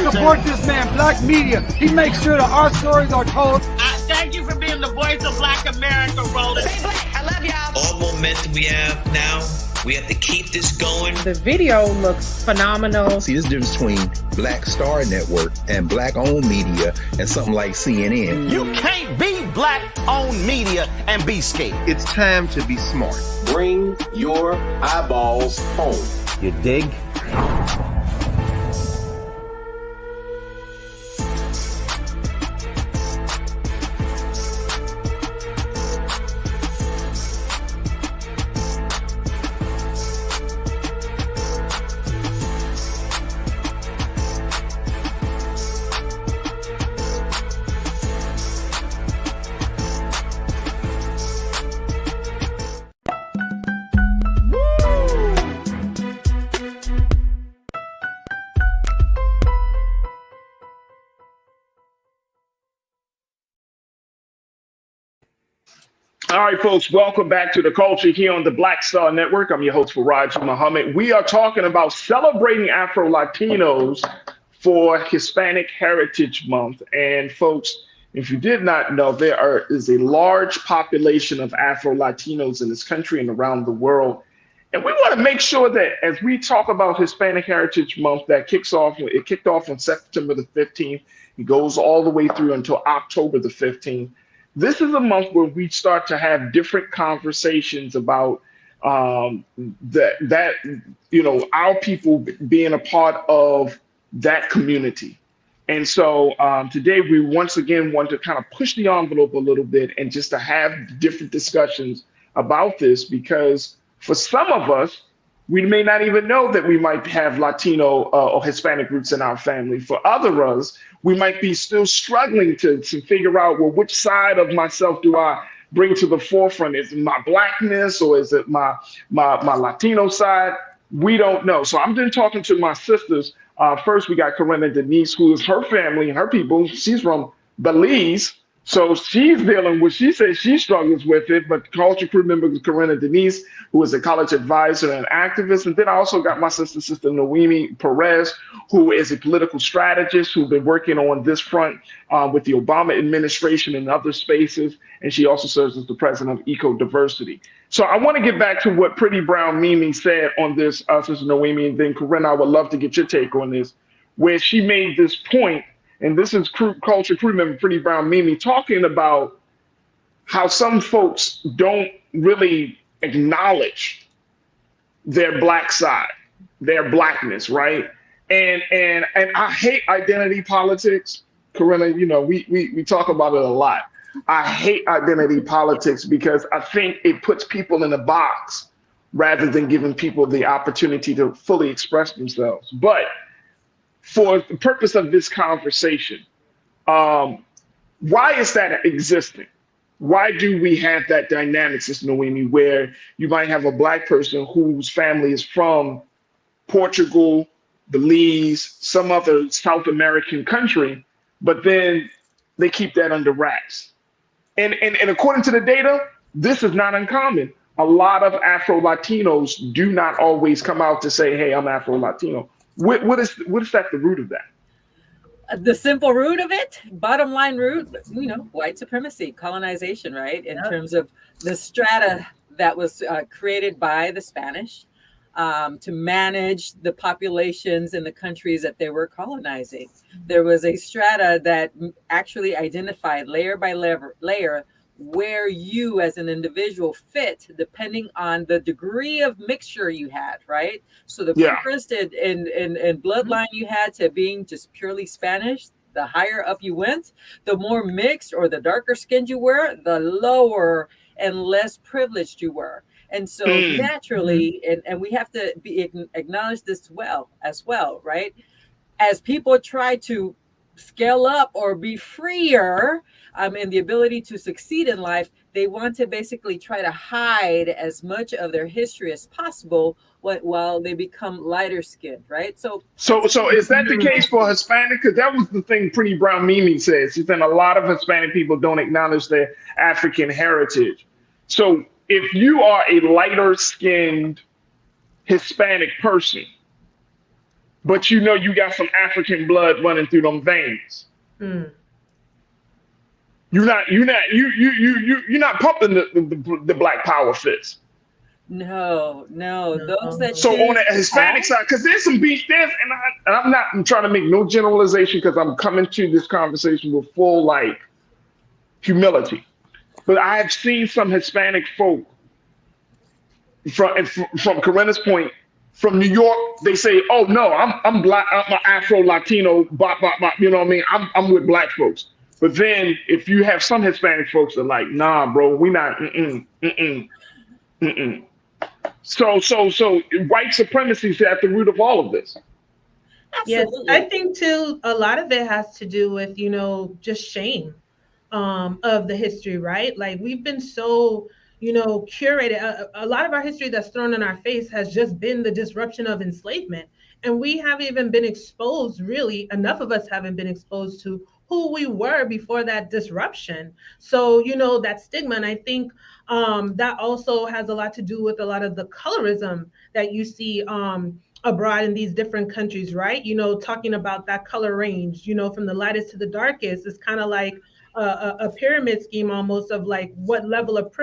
Support this man, Black media. He makes sure that our stories are told. Thank you for being the voice of Black America, Roland. Stay Black. I love y'all. All momentum we have now, we have to keep this going. The video looks phenomenal. See, this difference between Black Star Network and Black-owned media and something like CNN. You can't be Black-owned media and be scared. It's time to be smart. Bring your eyeballs home. You dig? All right, folks, welcome back to The Culture here on the Black Star Network. I'm your host, Farajii Muhammad. We are talking about celebrating Afro Latinos for Hispanic Heritage Month. And folks, if you did not know, there is a large population of Afro Latinos in this country and around the world. And we want to make sure that as we talk about Hispanic Heritage Month, that kicked off on September the 15th. It goes all the way through until October the 15th. This is a month where we start to have different conversations about our people being a part of that community. And so today we once again want to kind of push the envelope a little bit and just to have different discussions about this, because for some of us, we may not even know that we might have Latino or Hispanic roots in our family. For others, we might be still struggling to figure out, well, which side of myself do I bring to the forefront? Is it my Blackness or is it my Latino side? We don't know. So I'm then talking to my sisters. First, we got Corinna Denise, who is her family and her people. She's from Belize. So she's dealing with, she says she struggles with it, but culture crew member Corinna Denise, who is a college advisor and activist. And then I also got my sister Noemi Perez, who is a political strategist who's been working on this front with the Obama administration and other spaces. And she also serves as the president of Eco-Diversity. So I want to get back to what Pretty Brown Mimi said on this, Sister Noemi, and then Corinna, I would love to get your take on this, where she made this point and this is Culture Crew member Pretty Brown Mimi talking about how some folks don't really acknowledge their Black side, their Blackness, right? And I hate identity politics, Corinna. You know, we talk about it a lot. I hate identity politics because I think it puts people in a box rather than giving people the opportunity to fully express themselves. But for the purpose of this conversation, why is that existing? Why do we have that dynamic, Sister Noemi, where you might have a Black person whose family is from Portugal, Belize, some other South American country, but then they keep that under wraps? And according to the data, this is not uncommon. A lot of Afro-Latinos do not always come out to say, hey, I'm Afro-Latino. What is that the root of that? The simple root of it, bottom line root, you know, white supremacy, colonization, right? In terms of the strata that was created by the Spanish to manage the populations in the countries that they were colonizing. There was a strata that actually identified layer by layer where you as an individual fit depending on the degree of mixture you had, right? So the purest in bloodline you had to being just purely Spanish, the higher up you went, the more mixed or the darker skinned you were, the lower and less privileged you were. And so naturally, and we have to acknowledge this as well, right? As people try to scale up or be freer in the ability to succeed in life, they want to basically try to hide as much of their history as possible while they become lighter skinned, right? So is that the case for Hispanic? Because that was the thing Pretty Brown Mimi says. She said a lot of Hispanic people don't acknowledge their African heritage. So if you are a lighter skinned Hispanic person, but you know you got some African blood running through them veins, you're not pumping the Black Power fist. No. Those that so on the Hispanic side, because there's some beef there, and I'm not trying to make no generalization because I'm coming to this conversation with full like humility. But I have seen some Hispanic folk from Corinna's point, from New York, they say, "Oh no, I'm Black, I'm an Afro-Latino, you know what I mean? I'm with Black folks." But then if you have some Hispanic folks that are like, "Nah, bro, we not." So white supremacy is at the root of all of this. Absolutely. Yes, I think too, a lot of it has to do with, you know, just shame of the history, right? Like we've been so, you know, curated. A lot of our history that's thrown in our face has just been the disruption of enslavement. And we haven't even been exposed, really, enough of us haven't been exposed to who we were before that disruption. So, you know, that stigma, and I think that also has a lot to do with a lot of the colorism that you see abroad in these different countries, right? You know, talking about that color range, you know, from the lightest to the darkest, is kind of like a pyramid scheme almost of like what level of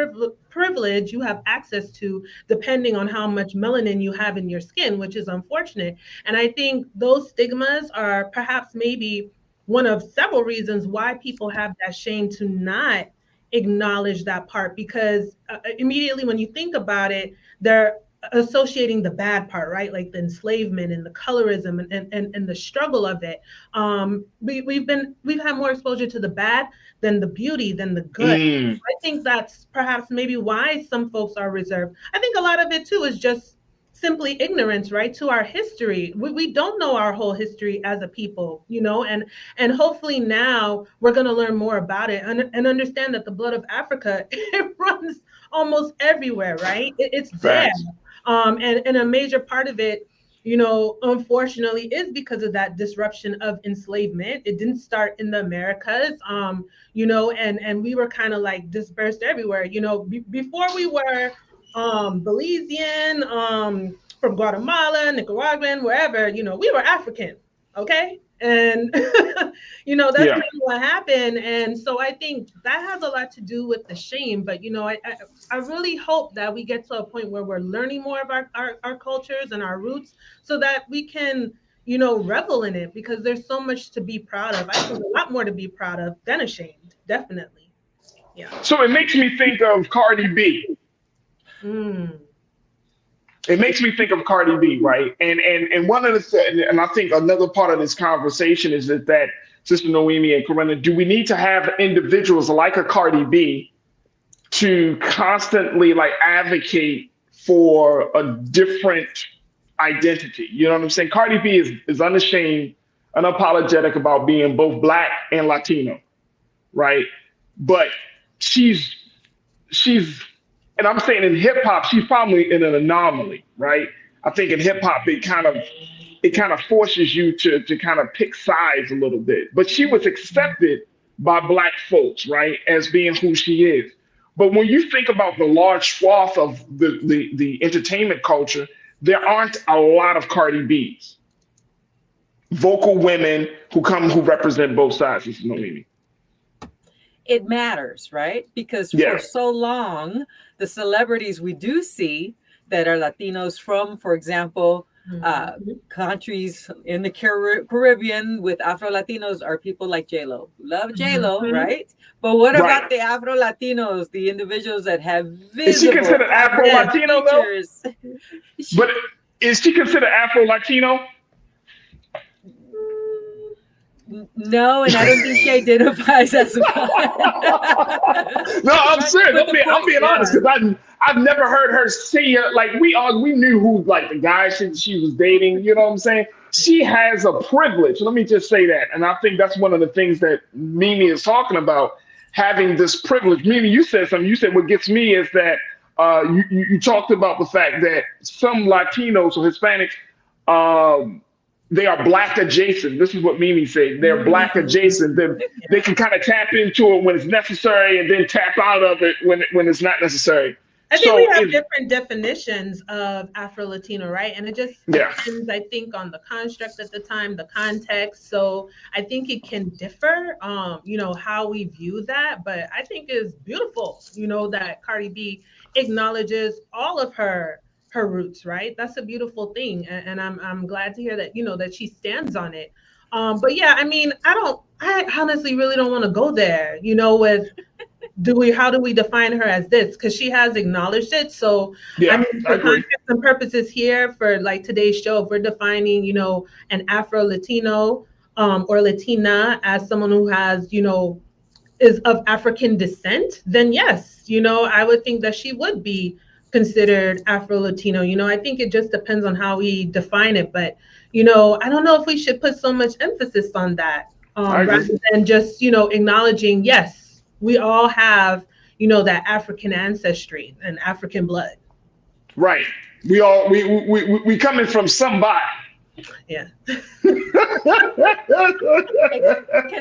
privilege you have access to depending on how much melanin you have in your skin, which is unfortunate. And I think those stigmas are perhaps maybe one of several reasons why people have that shame to not acknowledge that part, because immediately when you think about it, they're associating the bad part, right? Like the enslavement and the colorism and the struggle of it. We've had more exposure to the bad than the beauty, than the good. I think that's perhaps maybe why some folks are reserved. I think a lot of it too is just simply ignorance, right, to our history. We don't know our whole history as a people, you know, and hopefully now we're going to learn more about it and understand that the blood of Africa, it runs almost everywhere, right? It's there. And a major part of it, you know, unfortunately, is because of that disruption of enslavement. It didn't start in the Americas, you know, and we were kind of like dispersed everywhere. You know, before we were Belizean, from Guatemala, Nicaraguan, wherever, you know, we were African, okay? And, you know, that's kind of what happened. And so I think that has a lot to do with the shame. But, you know, I really hope that we get to a point where we're learning more of our cultures and our roots so that we can, revel in it, because there's so much to be proud of. I think a lot more to be proud of than ashamed. Definitely. Yeah. So it makes me think of Cardi B. It makes me think of Cardi B, right? And one of the, and I think another part of this conversation is that Sister Noemi and Corinna, do we need to have individuals like a Cardi B to constantly like advocate for a different identity? You know what I'm saying? Cardi B is unashamed, unapologetic about being both Black and Latino, right? But she's, and I'm saying in hip hop, she's probably in an anomaly, right? I think in hip hop, it kind of forces you to kind of pick sides a little bit. But she was accepted by Black folks, right, as being who she is. But when you think about the large swath of the entertainment culture, there aren't a lot of Cardi B's, vocal women who represent both sides. You know what I mean? It matters, right? Because for so long, the celebrities we do see that are Latinos from, for example, countries in the Caribbean with Afro Latinos are people like J-Lo. Love J-Lo, right? But what about the Afro Latinos, the individuals that have visible? Is she considered Afro Latino though? But is she considered Afro Latino? No, and I don't think she identifies as one. No, I'm serious. I'm being honest, because I've never heard her say it. Like we knew who like the guy she was dating. You know what I'm saying? She has a privilege. Let me just say that, and I think that's one of the things that Mimi is talking about, having this privilege. Mimi, you said something. You said what gets me is that you talked about the fact that some Latinos or Hispanics. They are Black adjacent. This is what Mimi said. They're Black adjacent. They can kind of tap into it when it's necessary and then tap out of it when it's not necessary. I think we have different definitions of Afro-Latino, right? And it just depends, I think, on the construct at the time, the context. So I think it can differ, how we view that. But I think it's beautiful, that Cardi B acknowledges all of her roots, right? That's a beautiful thing, and I'm glad to hear that that she stands on it. But yeah, I mean, I honestly really don't want to go there, with how do we define her as this, because she has acknowledged it. So I mean, for context and purposes here for like today's show, if we're defining an Afro-Latino or Latina as someone who has is of African descent, then yes, I would think that she would be considered Afro-Latino. I think it just depends on how we define it. But, I don't know if we should put so much emphasis on that rather than just, acknowledging, yes, we all have, that African ancestry and African blood. Right. We coming from somebody. Yeah. Can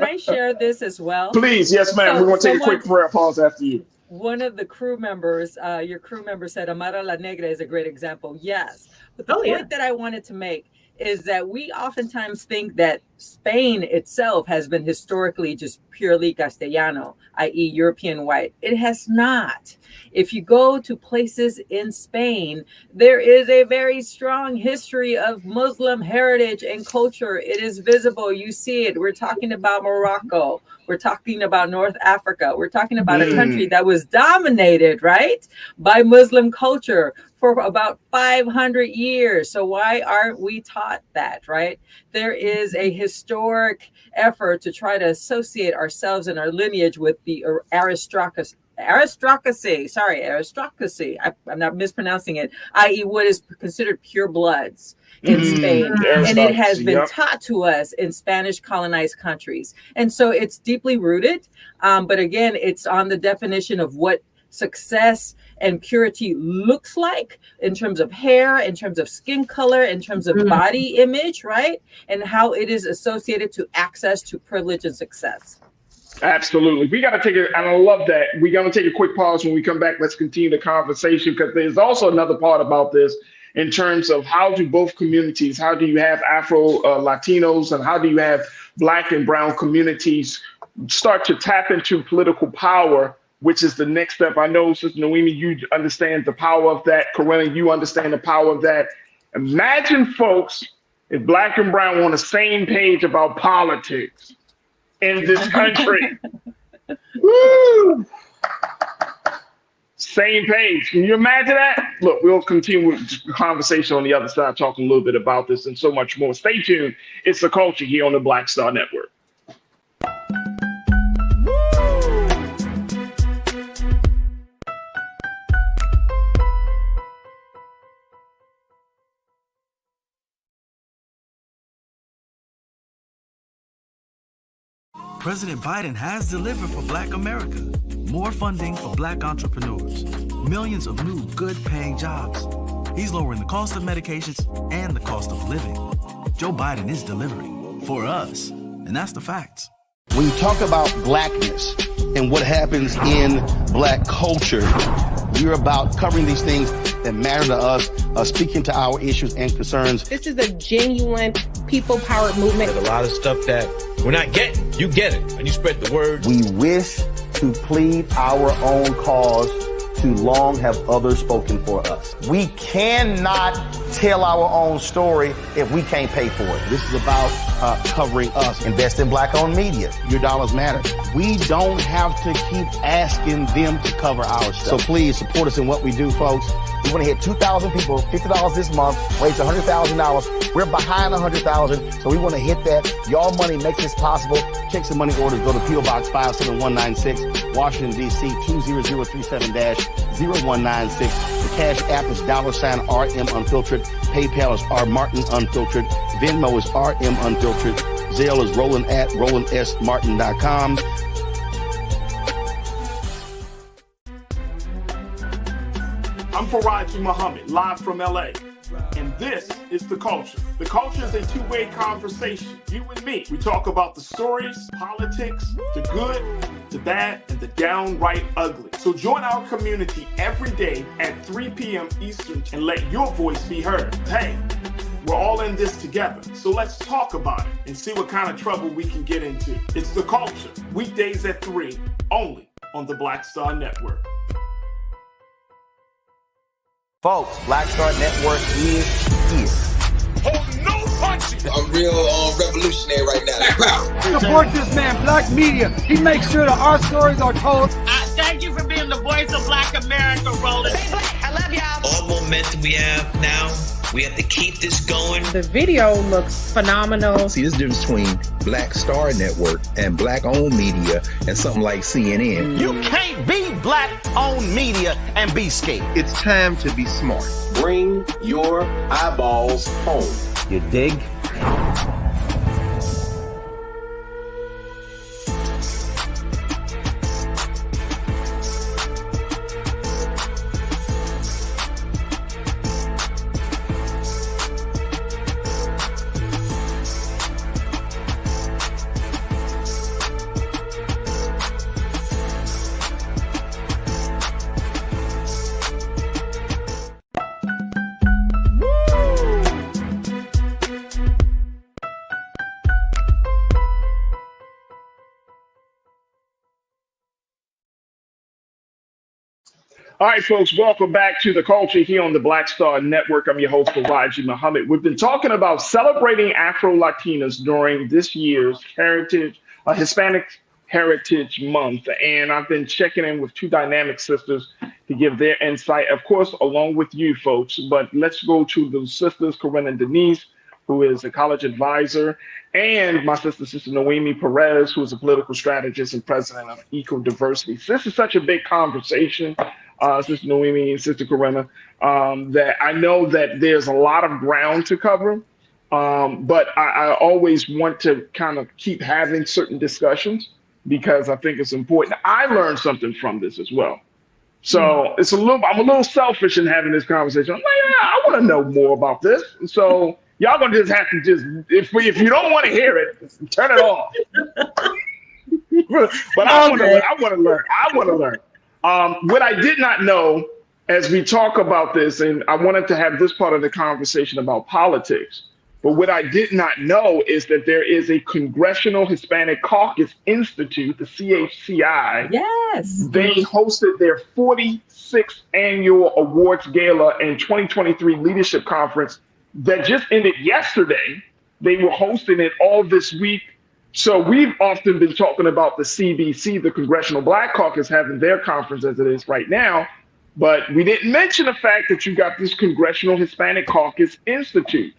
I share this as well? Please. Yes, ma'am. We're going to take a quick prayer pause after you. One of the crew members, your crew member said, Amara La Negra is a great example. Yes. But the point that I wanted to make is that we oftentimes think that Spain itself has been historically just purely Castellano, i.e. European white. It has not. If you go to places in Spain, there is a very strong history of Muslim heritage and culture. It is visible. You see it. We're talking about Morocco. We're talking about North Africa. We're talking about a country that was dominated, right, by Muslim culture for about 500 years. So why aren't we taught that, right? There is a historic effort to try to associate ourselves and our lineage with the aristocracy. I'm not mispronouncing it, i.e. what is considered pure bloods in Spain. And it has been taught to us in Spanish colonized countries. And so it's deeply rooted. But again, it's on the definition of what success and purity looks like in terms of hair, in terms of skin color, in terms of body image, right? And how it is associated to access to privilege and success. Absolutely. We got to take and I love that. We're going to take a quick pause. When we come back, let's continue the conversation, because there's also another part about this in terms of how do both communities, how do you have Afro-Latinos and how do you have Black and Brown communities start to tap into political power, which is the next step. I know, Sister Noemi, you understand the power of that. Corinna, you understand the power of that. Imagine, folks, if black and brown were on the same page about politics in this country, woo, same page. Can you imagine that? Look, we'll continue with the conversation on the other side, talking a little bit about this and so much more. Stay tuned. It's The Culture here on the Black Star Network. President Biden has delivered for Black America. More funding for Black entrepreneurs. Millions of new good-paying jobs. He's lowering the cost of medications and the cost of living. Joe Biden is delivering for us, and that's the facts. When you talk about blackness and what happens in black culture, we're about covering these things that matter to us, speaking to our issues and concerns. This is a genuine people-powered movement. There's a lot of stuff that we're not getting. You get it, and you spread the word. We wish to plead our own cause. Too long have others spoken for us. We cannot tell our own story if we can't pay for it. This is about covering us. Invest in black-owned media. Your dollars matter. We don't have to keep asking them to cover our stuff. So please support us in what we do, folks. We want to hit 2,000 people, $50 this month, raise $100,000. We're behind 100,000, so we want to hit that. Y'all money makes this possible. Check some money orders. Go to P.O. Box 57196, Washington, D.C. 20037-0196. The Cash App is $RM Unfiltered. PayPal is R Martin Unfiltered. Venmo is RM Unfiltered. Zelle is Roland at RolandSMartin.com. I'm Farajii Muhammad, live from LA. And this is The Culture. The Culture is a two-way conversation. You and me. We talk about the stories, politics, the good, the bad, and the downright ugly. So join our community every day at 3 p.m. Eastern and let your voice be heard. Hey, we're all in this together. So let's talk about it and see what kind of trouble we can get into. It's The Culture. Weekdays at 3, only on the Black Star Network. Folks, Black Star Network is here. Oh, no punches! I'm real revolutionary right now. Support this man, Black Media. He makes sure that our stories are told. Thank you for being the voice of Black America, Roland. Stay black. I love y'all. All momentum we have now, we have to keep this going. The video looks phenomenal. See, this difference between Black Star Network and black-owned media and something like CNN. You can't be black-owned media and be scared. It's time to be smart. Bring your eyeballs home. You dig? All right, folks, welcome back to The Culture here on the Black Star Network. I'm your host, Farajii Muhammad. We've been talking about celebrating Afro-Latinos during this year's Hispanic Heritage Month. And I've been checking in with two dynamic sisters to give their insight, of course, along with you folks. But let's go to the sisters, Corinne and Denise, who is a college advisor, and my sister Noemi Perez, who is a political strategist and president of Eco Diversity. So this is such a big conversation, Sister Noemi and Sister Corinna, that I know that there's a lot of ground to cover, but I always want to kind of keep having certain discussions because I think it's important. I learned something from this as well. So I'm a little selfish in having this conversation. I'm like, yeah, I want to know more about this. So y'all gonna just have to if you don't want to hear it, turn it off. But I want to learn. What I did not know as we talk about this, and I wanted to have this part of the conversation about politics, but what I did not know is that there is a Congressional Hispanic Caucus Institute, the CHCI. Yes. They hosted their 46th annual awards gala and 2023 leadership conference that just ended yesterday. They were hosting it all this week. So we've often been talking about the CBC, the Congressional Black Caucus, having their conference as it is right now. But we didn't mention the fact that you got this Congressional Hispanic Caucus Institute.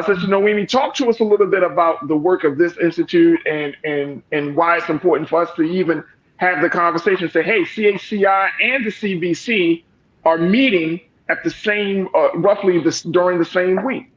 Sister Noemi, talk to us a little bit about the work of this institute and why it's important for us to even have the conversation. Say, hey, CHCI and the CBC are meeting at the same, during the same week.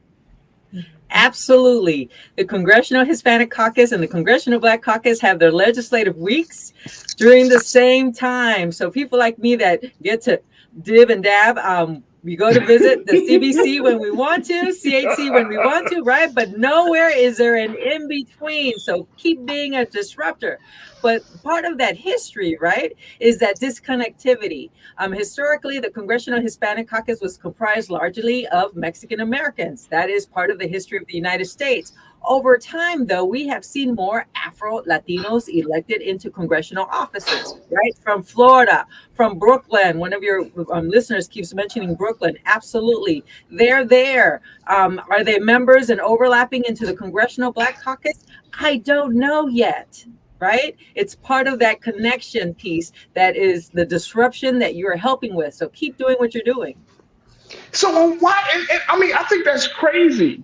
Absolutely. The Congressional Hispanic Caucus and the Congressional Black Caucus have their legislative weeks during the same time. So people like me that get to dib and dab, we go to visit the CBC when we want to, CHC when we want to, right? But nowhere is there an in-between. So keep being a disruptor. But part of that history, right, is that disconnectivity. Historically, the Congressional Hispanic Caucus was comprised largely of Mexican Americans. That is part of the history of the United States. Over time, though, we have seen more Afro-Latinos elected into congressional offices, right? From Florida, from Brooklyn. One of your listeners keeps mentioning Brooklyn. Absolutely. They're there. Are they members and overlapping into the Congressional Black Caucus? I don't know yet. Right? It's part of that connection piece that is the disruption that you're helping with. So keep doing what you're doing. So why? I mean, I think that's crazy.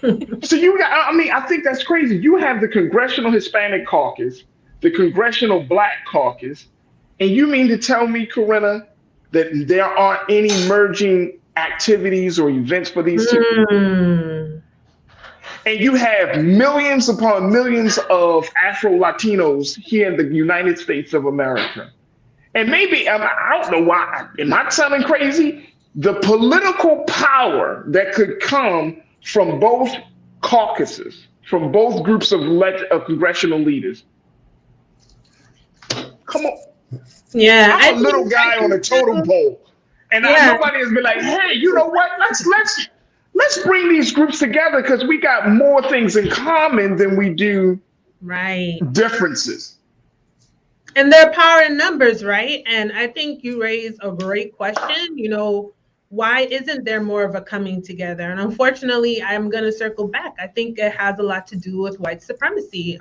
I think that's crazy. You have the Congressional Hispanic Caucus, the Congressional Black Caucus, and you mean to tell me, Corinna, that there aren't any merging activities or events for these two? And you have millions upon millions of Afro-Latinos here in the United States of America. And maybe, I don't know why, am I sounding crazy? The political power that could come from both caucuses, from both groups of congressional leaders. Come on. Yeah. I'm a little guy on a totem pole. And nobody has been like, hey, you know what? Let's bring these groups together because we got more things in common than we do differences. And their power in numbers, right? And I think you raise a great question. You know, why isn't there more of a coming together? And unfortunately, I'm going to circle back. I think it has a lot to do with white supremacy.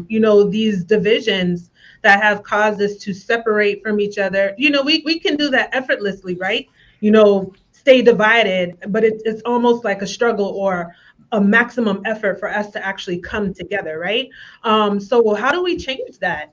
You know, these divisions that have caused us to separate from each other. You know, we can do that effortlessly, right? You know, stay divided, but it's almost like a struggle or a maximum effort for us to actually come together, right? So how do we change that?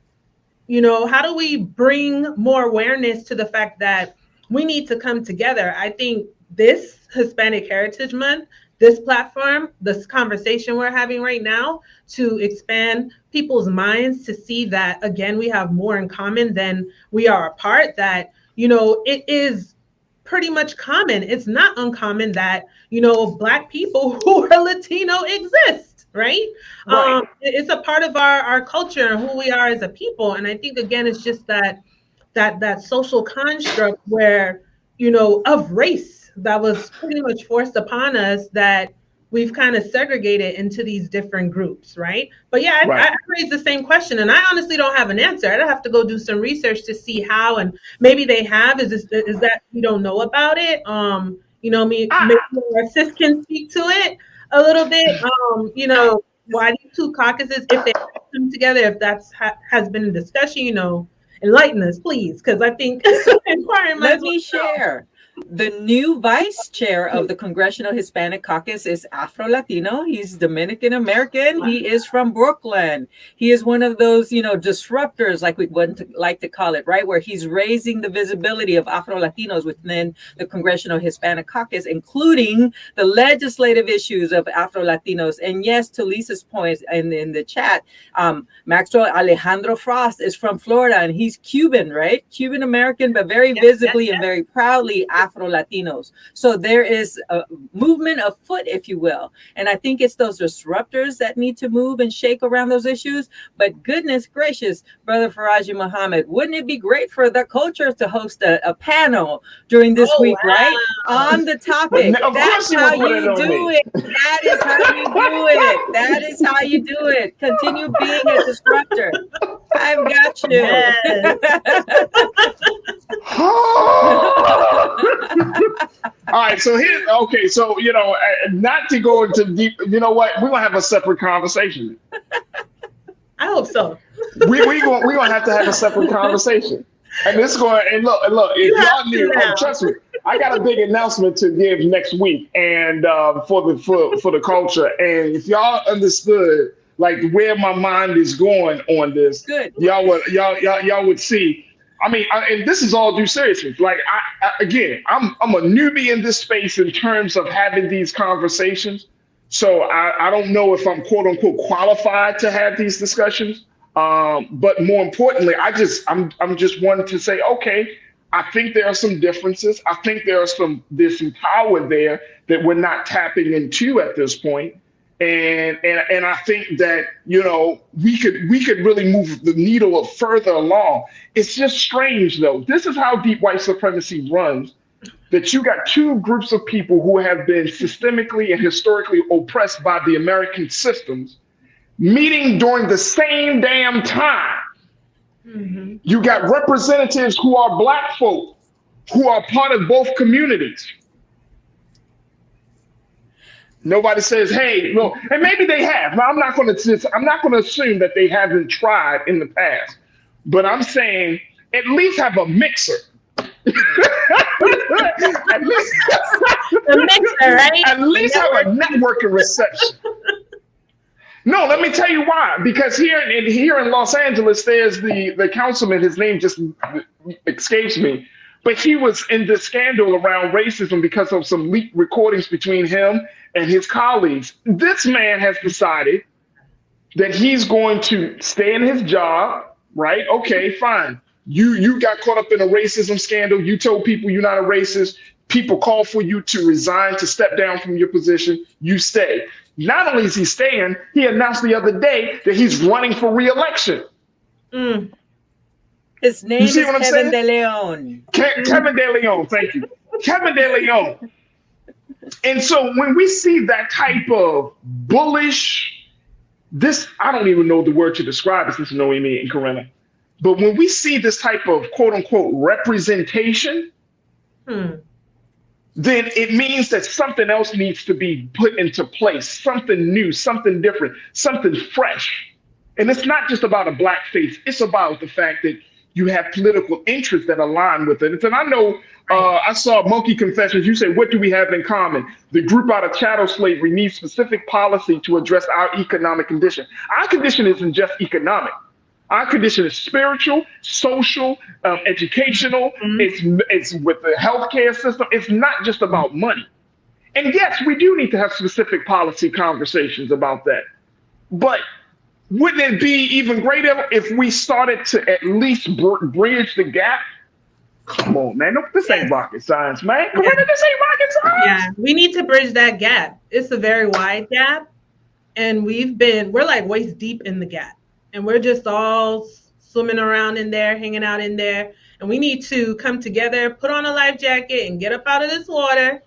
You know, how do we bring more awareness to the fact that we need to come together? I think this Hispanic Heritage Month, this platform, this conversation we're having right now to expand people's minds to see that, again, we have more in common than we are apart, that, you know, it is pretty much common. It's not uncommon that, you know, Black people who are Latino exist, right? It's a part of our culture and who we are as a people. And I think, again, it's just that social construct where, you know, of race that was pretty much forced upon us, that we've kind of segregated into these different groups, right? But yeah, I raised the same question, and I honestly don't have an answer. I'd have to go do some research to see how, and maybe they have. Is that we don't know about it? You know, maybe our sis can speak to it a little bit. You know, why these two caucuses, if they come together, if that's has been a discussion, you know, enlighten us, please, because I think it's important. Let me share. The new vice chair of the Congressional Hispanic Caucus is Afro-Latino. He's Dominican American. He is from Brooklyn. He is one of those, you know, disruptors, like we would like to call it, right? Where he's raising the visibility of Afro-Latinos within the Congressional Hispanic Caucus, including the legislative issues of Afro-Latinos. And yes, to Lisa's point in the chat, Maxwell Alejandro Frost is from Florida, and he's Cuban, right? Cuban American, but very visibly and very proudly Afro-Latinos. So there is a movement afoot, if you will. And I think it's those disruptors that need to move and shake around those issues. But goodness gracious, Brother Farajii Muhammad, wouldn't it be great for the culture to host a panel during this week, right? On the topic. That's how you do it. That is how you do it. That is how you do it. Continue being a disruptor. I've got you. Yes. All right, so here, okay, so not to go into deep. You know what? We're gonna have a separate conversation. I hope so. we gonna have to have a separate conversation. And this is going. And look. If y'all knew, trust me, I got a big announcement to give next week, and for the culture. And if y'all understood like where my mind is going on this, good. Y'all would see. I mean, and this is all due seriousness. Like I'm a newbie in this space in terms of having these conversations. So I don't know if I'm quote unquote qualified to have these discussions. But more importantly, I'm just wanting to say, okay, I think there are some differences. I think there's some power there that we're not tapping into at this point. And I think that, we could really move the needle further along. It's just strange, though. This is how deep white supremacy runs, that you got two groups of people who have been systemically and historically oppressed by the American systems meeting during the same damn time. Mm-hmm. You got representatives who are Black folk who are part of both communities. Nobody says, "Hey, look," and maybe they have. Now, I'm not going to assume that they haven't tried in the past, but I'm saying at least have a mixer. At least a mixer, right? At least have a networking reception. No, let me tell you why. Because here in Los Angeles, there's the councilman. His name just escapes me. But he was in this scandal around racism because of some leaked recordings between him and his colleagues. This man has decided that he's going to stay in his job, right? Okay, fine. You got caught up in a racism scandal. You told people you're not a racist. People called for you to resign, to step down from your position. You stay. Not only is he staying, he announced the other day that he's running for re-election. Mm. His name is Kevin De Leon. Kevin De Leon, thank you. Kevin De Leon. And so when we see that type of bullish, I don't even know the word to describe it, since Noemi and Corinna. But when we see this type of quote unquote representation, then it means that something else needs to be put into place, something new, something different, something fresh. And it's not just about a Black face. It's about the fact that you have political interests that align with it. And I know I saw Monkey Confessions. You say, what do we have in common? The group out of chattel slavery needs specific policy to address our economic condition. Our condition isn't just economic. Our condition is spiritual, social, educational. It's with the healthcare system. It's not just about money. And yes, we do need to have specific policy conversations about that. But wouldn't it be even greater if we started to at least bridge the gap? Come on, man. No, this ain't rocket science, man. Come on, this ain't rocket science. Yeah, we need to bridge that gap. It's a very wide gap. And we're like waist deep in the gap. And we're just all swimming around in there, hanging out in there. And we need to come together, put on a life jacket and get up out of this water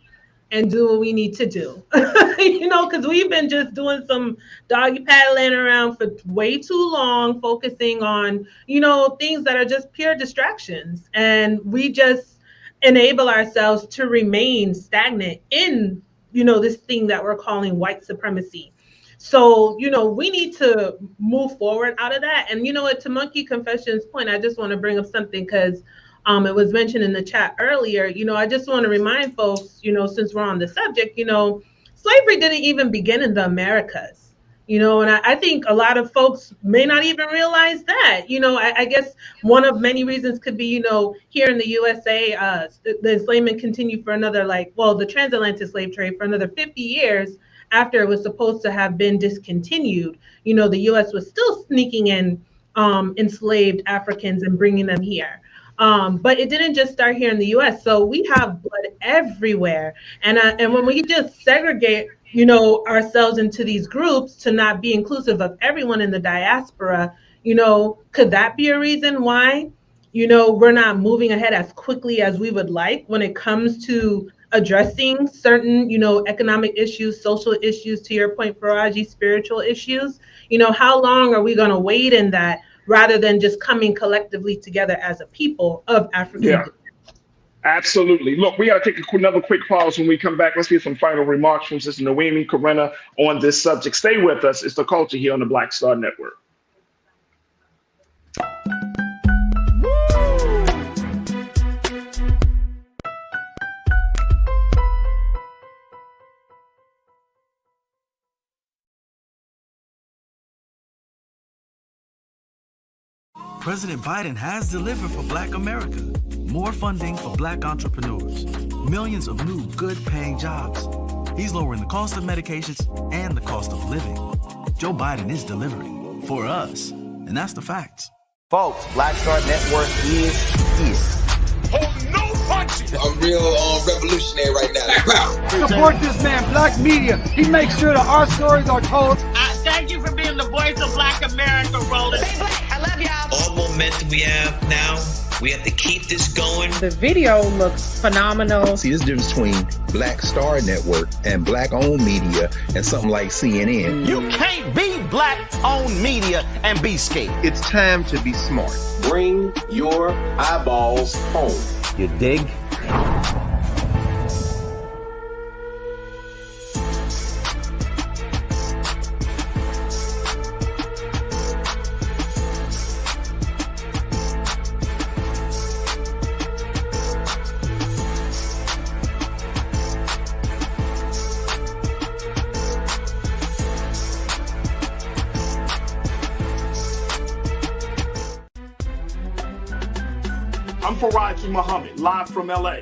and do what we need to do. Because we've been just doing some doggy paddling around for way too long, focusing on, things that are just pure distractions. And we just enable ourselves to remain stagnant in, this thing that we're calling white supremacy. So, we need to move forward out of that. And, to Monkey Confessions' point, I just want to bring up something because it was mentioned in the chat earlier. I just want to remind folks, since we're on the subject, slavery didn't even begin in the Americas, and I think a lot of folks may not even realize that. I guess one of many reasons could be, here in the USA, the enslavement continued for another, the transatlantic slave trade for another 50 years. After it was supposed to have been discontinued, the U.S. was still sneaking in enslaved Africans and bringing them here. But it didn't just start here in the U.S. So we have blood everywhere. And when we just segregate, ourselves into these groups to not be inclusive of everyone in the diaspora, could that be a reason why, we're not moving ahead as quickly as we would like when it comes to addressing certain, economic issues, social issues, to your point, Farajii, spiritual issues? How long are we going to wait in that rather than just coming collectively together as a people of African descent. Absolutely. Look, we got to take another quick pause. When we come back, let's get some final remarks from Sister Noemi Corinna on this subject. Stay with us. It's The Culture here on the Black Star Network. President Biden has delivered for Black America. More funding for Black entrepreneurs. Millions of new good-paying jobs. He's lowering the cost of medications and the cost of living. Joe Biden is delivering for us, and that's the facts. Folks, Black Star Network is here. Oh, no punches! I'm real revolutionary right now. Support this man, Black media. He makes sure that our stories are told. Thank you for being the voice of Black America, Roland. Stay Black. I love y'all. All momentum we have now, we have to keep this going. The video looks phenomenal. See, this difference between Black Star Network and Black-owned media and something like CNN. You can't be Black-owned media and be scared. It's time to be smart. Bring your eyeballs home. You dig? I'm Farajii Muhammad, live from LA.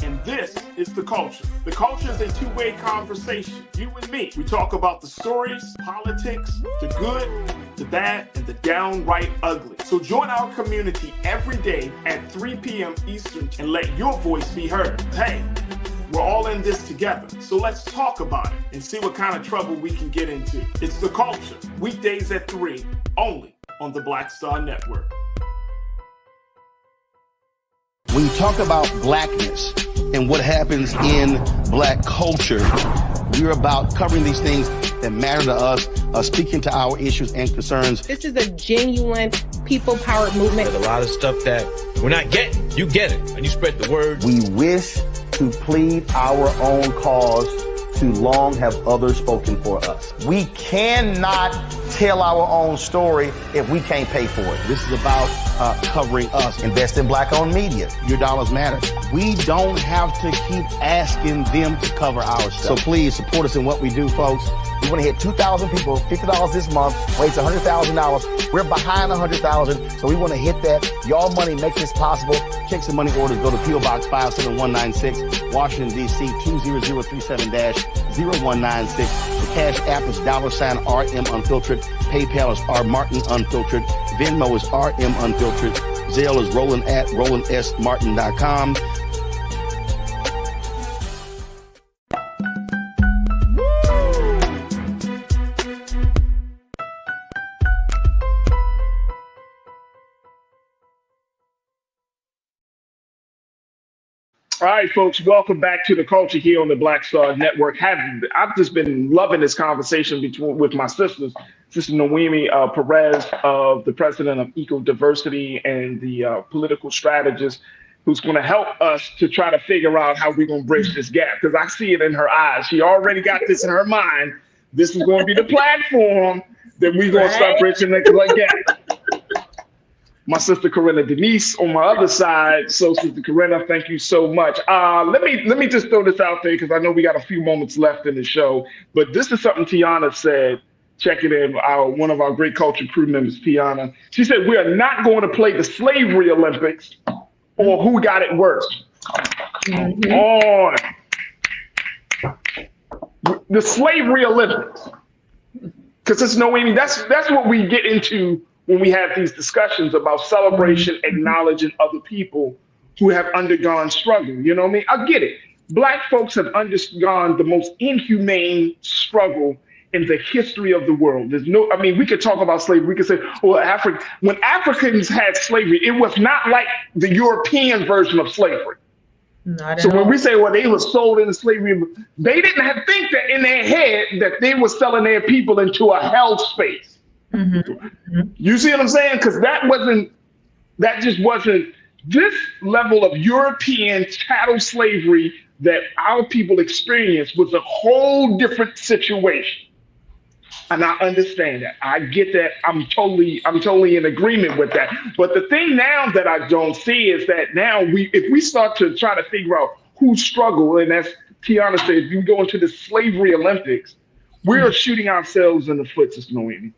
And this is The Culture. The Culture is a two-way conversation. You and me. We talk about the stories, politics, the good, the bad, and the downright ugly. So join our community every day at 3 p.m. Eastern and let your voice be heard. Hey, we're all in this together. So let's talk about it and see what kind of trouble we can get into. It's The Culture, weekdays at 3, only on the Black Star Network. When you talk about blackness and what happens in Black culture, we're about covering these things that matter to us, speaking to our issues and concerns. This is a genuine people-powered movement. There's a lot of stuff that we're not getting. You get it, and you spread the word. We wish to plead our own cause. Too long have others spoken for us. We cannot tell our own story if we can't pay for it. This is about covering us. Invest in Black-owned media. Your dollars matter. We don't have to keep asking them to cover our stuff. So please support us in what we do, folks. We want to hit 2,000 people, $50 this month, raise $100,000. We're behind 100,000, so we want to hit that. Y'all money make this possible. Check some money orders. Go to P.O. Box 57196, Washington, D.C. 20037-0196. The Cash App is $RM Unfiltered. PayPal is R Martin Unfiltered. Venmo is RM Unfiltered. Zelle is Roland at RolandSMartin.com. All right, folks, welcome back to The Culture here on the Black Star Network. I've just been loving this conversation with my sisters, Sister Noemi Perez, the president of Eco Diversity and the political strategist, who's going to help us to try to figure out how we're going to bridge this gap, because I see it in her eyes. She already got this in her mind. This is going to be the platform that we're going to start bridging the gap. My sister Corinna Denise on my other side. So Sister Corinna, thank you so much. Let me just throw this out there because I know we got a few moments left in the show, but this is something Tiana said. Check it in, one of our great culture crew members, Tiana. She said, we are not going to play the slavery Olympics or who got it worse. Mm-hmm. On the slavery Olympics. Because it's Noemi, that's what we get into when we have these discussions about celebration, acknowledging other people who have undergone struggle. You know what I mean? I get it. Black folks have undergone the most inhumane struggle in the history of the world. We could talk about slavery. We could say, well, when Africans had slavery, it was not like the European version of slavery. So when we say, well, they were sold into slavery, they didn't think that in their head that they were selling their people into a hell space. You see what I'm saying? Because that just wasn't this level of European chattel slavery that our people experienced was a whole different situation. And I understand that. I get that. I'm totally in agreement with that. But the thing now that I don't see is that now if we start to try to figure out who struggled, and as Tiana said, if you go into the slavery Olympics, we are shooting ourselves in the foot, Sister Noemi.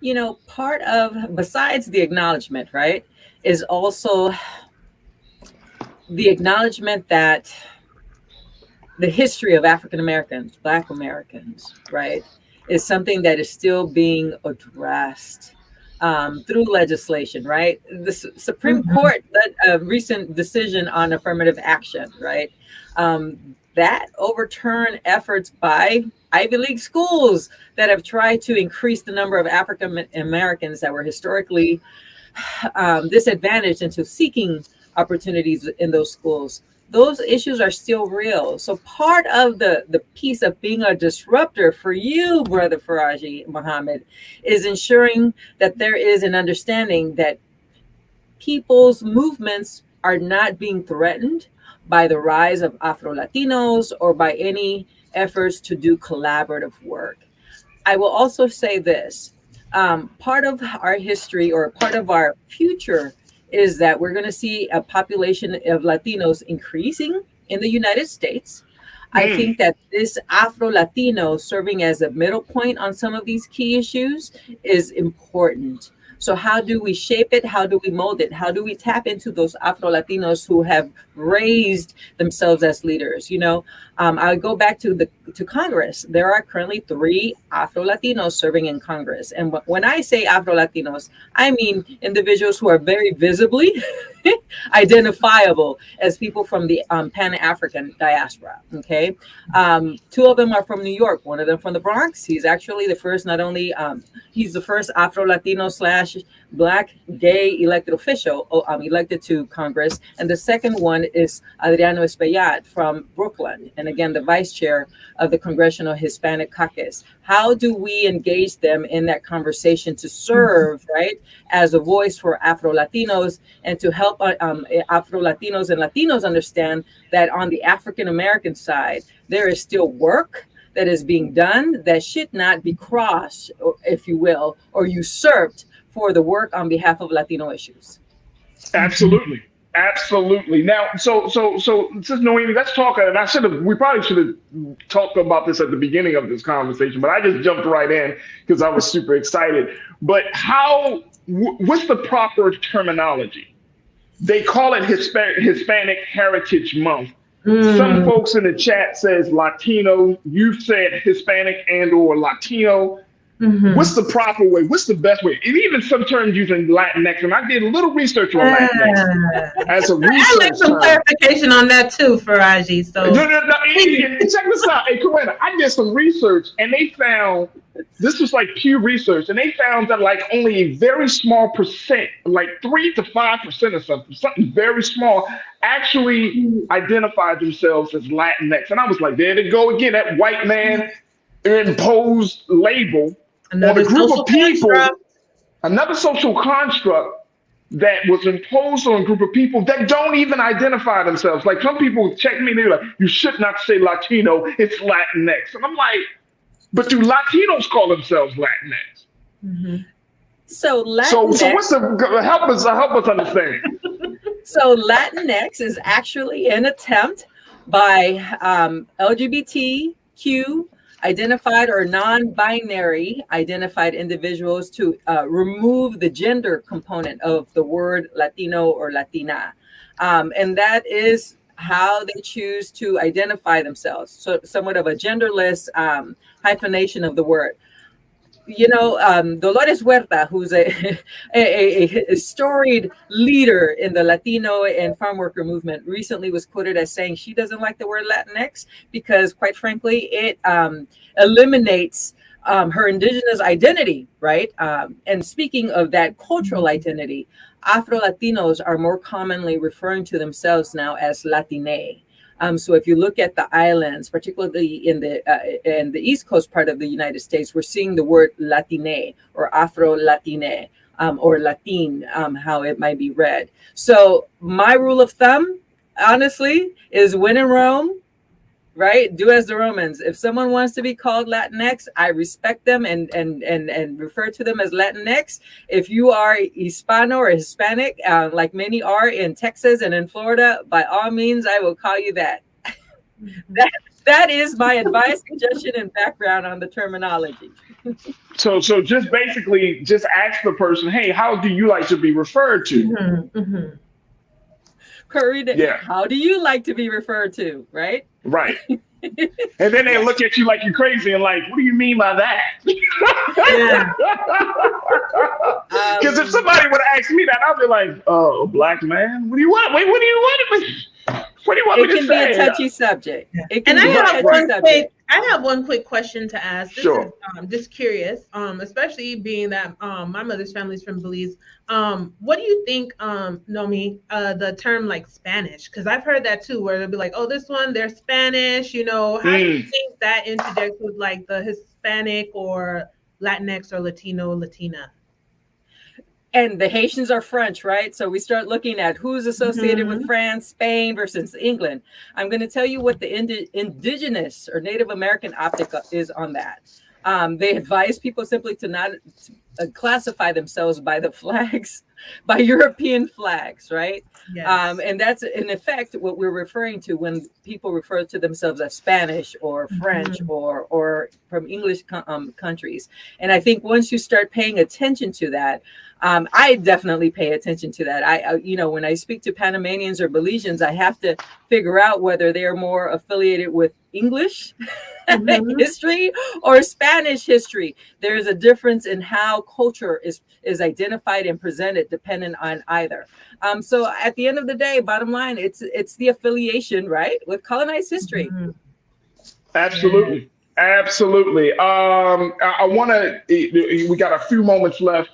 You know, part of, besides the acknowledgement, right, is also the acknowledgement that the history of African Americans, Black Americans, right, is something that is still being addressed through legislation, right? The Supreme Court led a recent decision on affirmative action, right? That overturned efforts by Ivy League schools that have tried to increase the number of African Americans that were historically disadvantaged into seeking opportunities in those schools. Those issues are still real. So part of the piece of being a disruptor for you, Brother Farajii Muhammad, is ensuring that there is an understanding that people's movements are not being threatened by the rise of Afro Latinos or by any efforts to do collaborative work. I will also say this, part of our history or part of our future is that we're going to see a population of Latinos increasing in the United States. I think that this Afro-Latino serving as a middle point on some of these key issues is important. So how do we shape it? How do we mold it? How do we tap into those Afro-Latinos who have raised themselves as leaders? You know, I go back to Congress. There are currently 3 Afro-Latinos serving in Congress. And when I say Afro-Latinos, I mean individuals who are very visibly identifiable as people from the Pan-African diaspora, okay? 2 of them are from New York, one of them from the Bronx. He's actually the first, not only, he's the first Afro-Latino / Black gay elected official elected to Congress. And the second one is Adriano Espaillat from Brooklyn. And again, the vice chair of the Congressional Hispanic Caucus. How do we engage them in that conversation to serve, right, as a voice for Afro-Latinos and to help Afro-Latinos and Latinos understand that on the African-American side, there is still work that is being done that should not be crossed, if you will, or usurped for the work on behalf of Latino issues. Absolutely. Absolutely. Now, so Sister Noemi, let's talk, and we probably should have talked about this at the beginning of this conversation, but I just jumped right in because I was super excited. But what's the proper terminology? They call it Hispanic Heritage Month. Some folks in the chat says Latino. You've said Hispanic and or Latino. What's the proper way? What's the best way? And even some terms using Latinx, and I did a little research on Latinx as a research I'd like some clarification on that too, Farajii. So no. And check this out. Hey, Corinna, I did some research, and they found this was like Pew Research, and they found that like only a very small percent, like 3 to 5% or something very small, actually identified themselves as Latinx. And I was like, there they go again, that white man imposed label. Another on a group of people, another social construct that was imposed on a group of people that don't even identify themselves. Like some people check me, they're like, you should not say Latino, it's Latinx. And I'm like, but do Latinos call themselves Latinx? So Latinx. So what's the help us understand? So Latinx is actually an attempt by LGBTQ identified or non-binary identified individuals to remove the gender component of the word Latino or Latina. And that is how they choose to identify themselves. So somewhat of a genderless hyphenation of the word. You know, Dolores Huerta, who's a storied leader in the Latino and farm worker movement, recently was quoted as saying she doesn't like the word Latinx because, quite frankly, it eliminates her indigenous identity, right? And speaking of that cultural identity, Afro-Latinos are more commonly referring to themselves now as Latine. So if you look at the islands, particularly in the East Coast part of the United States, we're seeing the word Latine or Afro-latine, or Latin, how it might be read. So my rule of thumb, honestly, is when in Rome, right? Do as the Romans. If someone wants to be called Latinx, I respect them and refer to them as Latinx. If you are Hispano or Hispanic, like many are in Texas and in Florida, by all means, I will call you that. That is my advice, suggestion, and background on the terminology. So just basically just ask the person, hey, how do you like to be referred to? Corrida, Yeah. how do you like to be referred to, right? Right. And then they look at you like you're crazy and like, what do you mean by that? Because if somebody would ask me that, I'd be like, oh, black man, what do you want? Wait, what do you want me? What do you want me to say? It can be a touchy subject. It can And be a touchy subject. I have one quick question to ask. This Sure. is just curious, especially being that my mother's family is from Belize. What do you think, Nomi, the term like Spanish? Because I've heard that too, where they'll be like, oh, this one, they're Spanish, you know. How do you think that interjects with like the Hispanic or Latinx or Latino, Latina? And the Haitians are French, right? So we start looking at who's associated with France, Spain versus England. I'm going to tell you what the indigenous or Native American optic is on that. They advise people simply to not classify themselves by the flags, by European flags, right? Yes. And that's in effect what we're referring to when people refer to themselves as Spanish or French or from English countries. And I think once you start paying attention to that, I definitely pay attention to that. I when I speak to Panamanians or Belizeans, I have to figure out whether they're more affiliated with English history or Spanish history. There's a difference in how culture is identified and presented dependent on either. So at the end of the day, bottom line, it's the affiliation, right, with colonized history. Absolutely. Absolutely. I want to, we got a few moments left.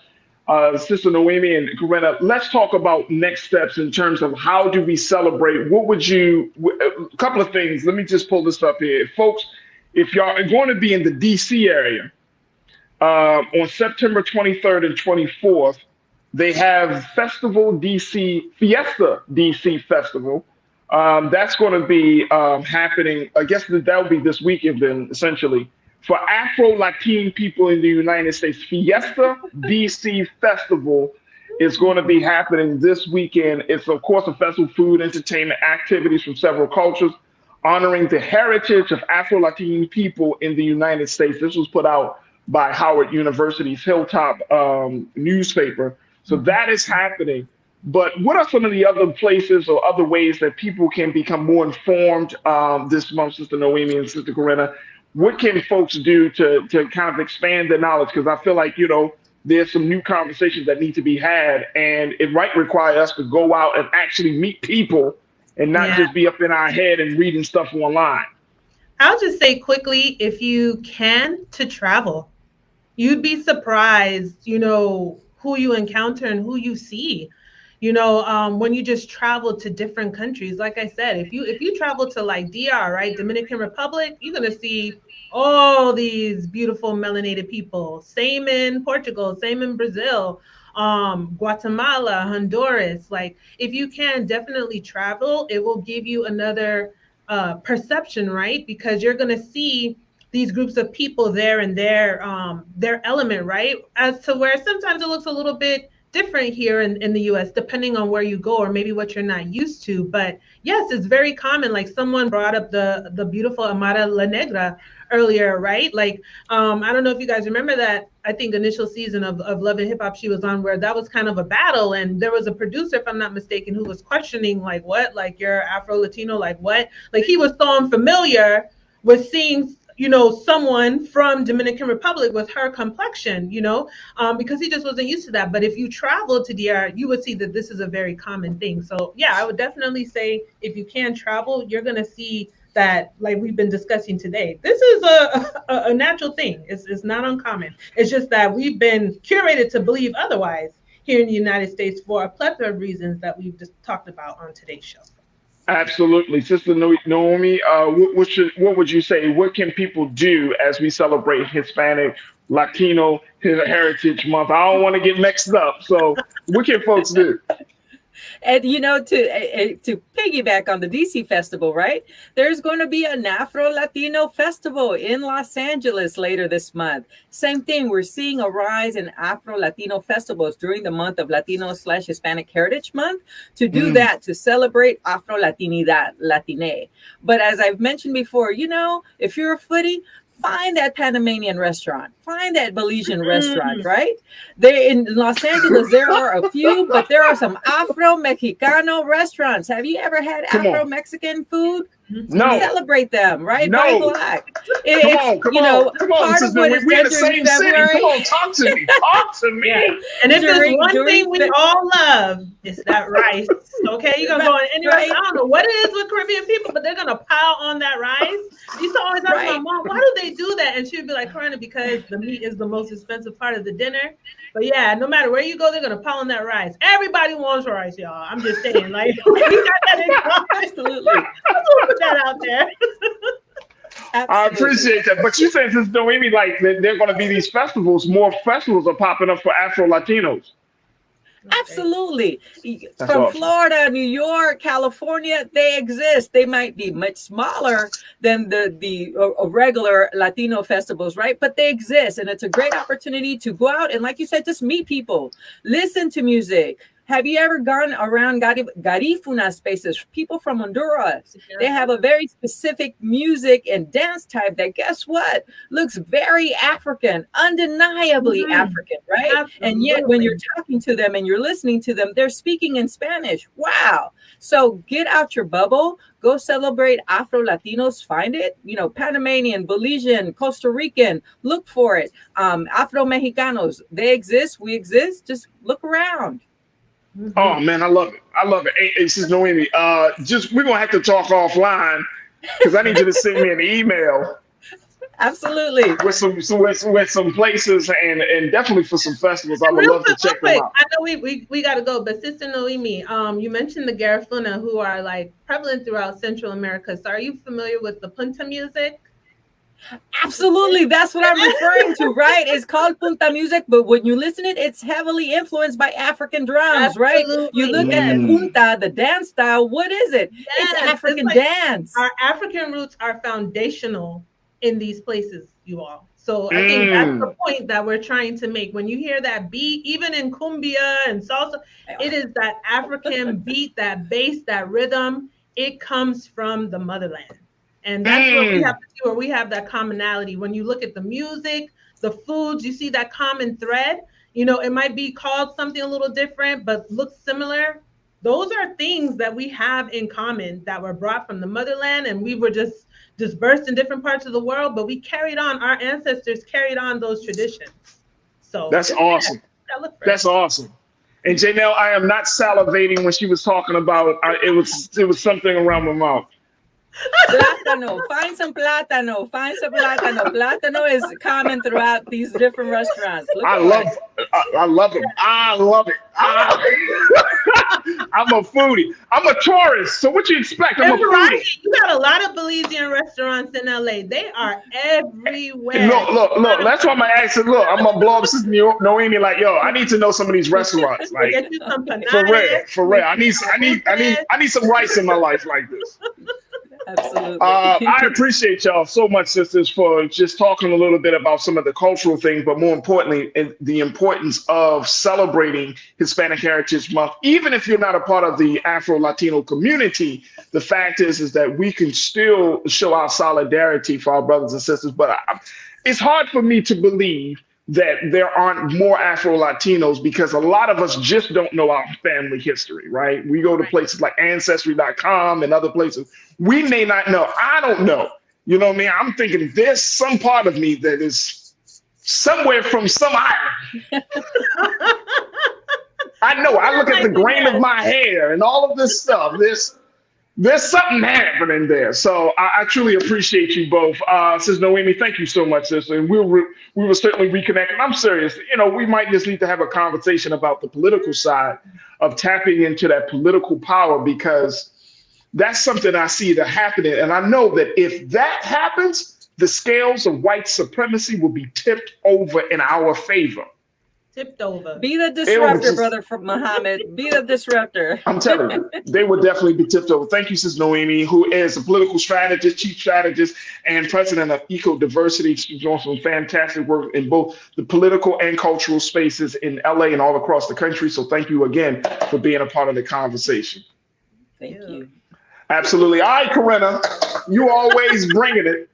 Sister Noemi and Corinna, let's talk about next steps in terms of how do we celebrate? What would you, a couple of things. Let me just pull this up here. Folks, if y'all are going to be in the DC area on September 23rd and 24th, they have Fiesta DC Festival. That's going to be happening, I guess that'll be this weekend then, essentially. For Afro-Latino people in the United States, Fiesta DC Festival is going to be happening this weekend. It's, of course, a festival, food, entertainment, activities from several cultures, honoring the heritage of Afro-Latino people in the United States. This was put out by Howard University's Hilltop newspaper. So that is happening. But what are some of the other places or other ways that people can become more informed this month, Sister Noemi and Sister Corinna? What can folks do to kind of expand their knowledge? Because I feel like, there's some new conversations that need to be had, and it might require us to go out and actually meet people and not just be up in our head and reading stuff online. I'll just say quickly, if you can, to travel. You'd be surprised, who you encounter and who you see. When you just travel to different countries, like I said, if you travel to like DR, right, Dominican Republic, you're gonna see all these beautiful melanated people. Same in Portugal, same in Brazil, Guatemala, Honduras. Like, if you can, definitely travel. It will give you another perception, right? Because you're gonna see these groups of people there and their element, right? As to where sometimes it looks a little bit different here in the US, depending on where you go or maybe what you're not used to. But yes, it's very common. Like someone brought up the beautiful Amara La Negra earlier, right? Like, I don't know if you guys remember that, I think initial season of Love and Hip Hop she was on, where that was kind of a battle. And there was a producer, if I'm not mistaken, who was questioning like, what, like you're Afro-Latino, like what? Like he was so unfamiliar with seeing someone from Dominican Republic with her complexion, because he just wasn't used to that. But if you travel to DR, you would see that this is a very common thing. So yeah, I would definitely say if you can travel, you're going to see that, like we've been discussing today. This is a natural thing. It's not uncommon. It's just that we've been curated to believe otherwise here in the United States for a plethora of reasons that we've just talked about on today's show. Absolutely. Sister Naomi, what would you say? What can people do as we celebrate Hispanic, Latino Heritage Month? I don't want to get mixed up. So what can folks do? And to piggyback on the DC festival, right? There's going to be an Afro Latino festival in Los Angeles later this month. Same thing. We're seeing a rise in Afro Latino festivals during the month of Latino/Hispanic Heritage Month to do that, to celebrate Afro Latinidad, Latine. But as I've mentioned before, if you're a foodie, find that Panamanian restaurant, find that Belizean restaurant, right? In Los Angeles, there are a few, but there are some Afro-Mexicano restaurants. Have you ever had Afro-Mexican food? No. Celebrate them, right? No. Buy black. Come on. Part of what is we're in the centered in same city. February. Come on, talk to me. Talk to me. Yeah. And if there's one thing we all love, it's that rice. Okay, you're gonna go in any restaurant. I don't know what it is with Caribbean people, but they're gonna pile on that rice. I used to always ask my mom, why do they do that? And she would be like, Corinna, because the meat is the most expensive part of the dinner. But yeah, no matter where you go, they're gonna pile on that rice. Everybody wants rice, y'all. I'm just saying, like, we got that in common. Absolutely. Let's put that out there. I appreciate that. But you said, Sister Noemi, like they're going to be these festivals. More festivals are popping up for Afro Latinos. Absolutely. That's From awesome. Florida, New York, California, they exist. They might be much smaller than the regular Latino festivals, right? But they exist. And it's a great opportunity to go out and, like you said, just meet people, listen to music. Have you ever gone around Garifuna spaces? People from Honduras, they have a very specific music and dance type that, guess what, looks very African, undeniably African, right? Absolutely. And yet when you're talking to them and you're listening to them, they're speaking in Spanish. Wow. So get out your bubble, go celebrate Afro Latinos, find it, Panamanian, Belizean, Costa Rican, look for it. Afro Mexicanos, they exist, we exist, just look around. Oh man, I love it. I love it. Hey, Sister Noemi, we're gonna have to talk offline because I need you to send me an email. Absolutely. With some places and definitely for some festivals. I would love to check them out. I know we gotta go, but Sister Noemi, you mentioned the Garifuna, who are like prevalent throughout Central America. So are you familiar with the punta music? Absolutely. That's what I'm referring to, right? It's called punta music, but when you listen to it, it's heavily influenced by African drums, right? You look at the punta, the dance style. What is it? Yes, it's African dance. Our African roots are foundational in these places, you all. So I think that's the point that we're trying to make. When you hear that beat, even in cumbia and salsa, it is that African beat, that bass, that rhythm. It comes from the motherland. And that's what we have to do, where we have that commonality. When you look at the music, the foods, you see that common thread. It might be called something a little different, but looks similar. Those are things that we have in common that were brought from the motherland, and we were just dispersed in different parts of the world, but we carried on, our ancestors carried on those traditions. So that's awesome. That's awesome. And Janelle, I am not salivating when she was talking about it was something around my mouth. Plátano. Find some plátano. Plátano is common throughout these different restaurants. I love it. I love it. I'm a foodie. I'm a tourist. So what you expect? I'm a foodie. You got a lot of Belizean restaurants in LA. They are everywhere. Look. That's why I'm asking. Look, I'm gonna blow up Sister Noemi. Like, yo, I need to know some of these restaurants. Like, for real. I need some rice in my life like this. Absolutely. I appreciate y'all so much, sisters, for just talking a little bit about some of the cultural things, but more importantly, the importance of celebrating Hispanic Heritage Month. Even if you're not a part of the Afro-Latino community, the fact is that we can still show our solidarity for our brothers and sisters. But it's hard for me to believe that there aren't more Afro-Latinos because a lot of us just don't know our family history, right? We go to places like Ancestry.com and other places. We may not know. I don't know. You know what I mean? I'm thinking there's some part of me that is somewhere from some island. I know. I look at the grain of my hair and all of this stuff. There's something happening there. So I truly appreciate you both. Sister Noemi, thank you so much, sister. And we will certainly reconnect. And I'm serious. We might just need to have a conversation about the political side of tapping into that political power, because That's something I see that happening. And I know that if that happens, the scales of white supremacy will be tipped over in our favor. Tipped over. Be the disruptor, brother from Muhammad. Be the disruptor. I'm telling you, they would definitely be tipped over. Thank you, Sis Noemi, who is a political strategist, chief strategist, and president of Eco Diversity. She's doing some fantastic work in both the political and cultural spaces in LA and all across the country. So thank you again for being a part of the conversation. Thank you. Absolutely. All right, Corinna, you always bringing it.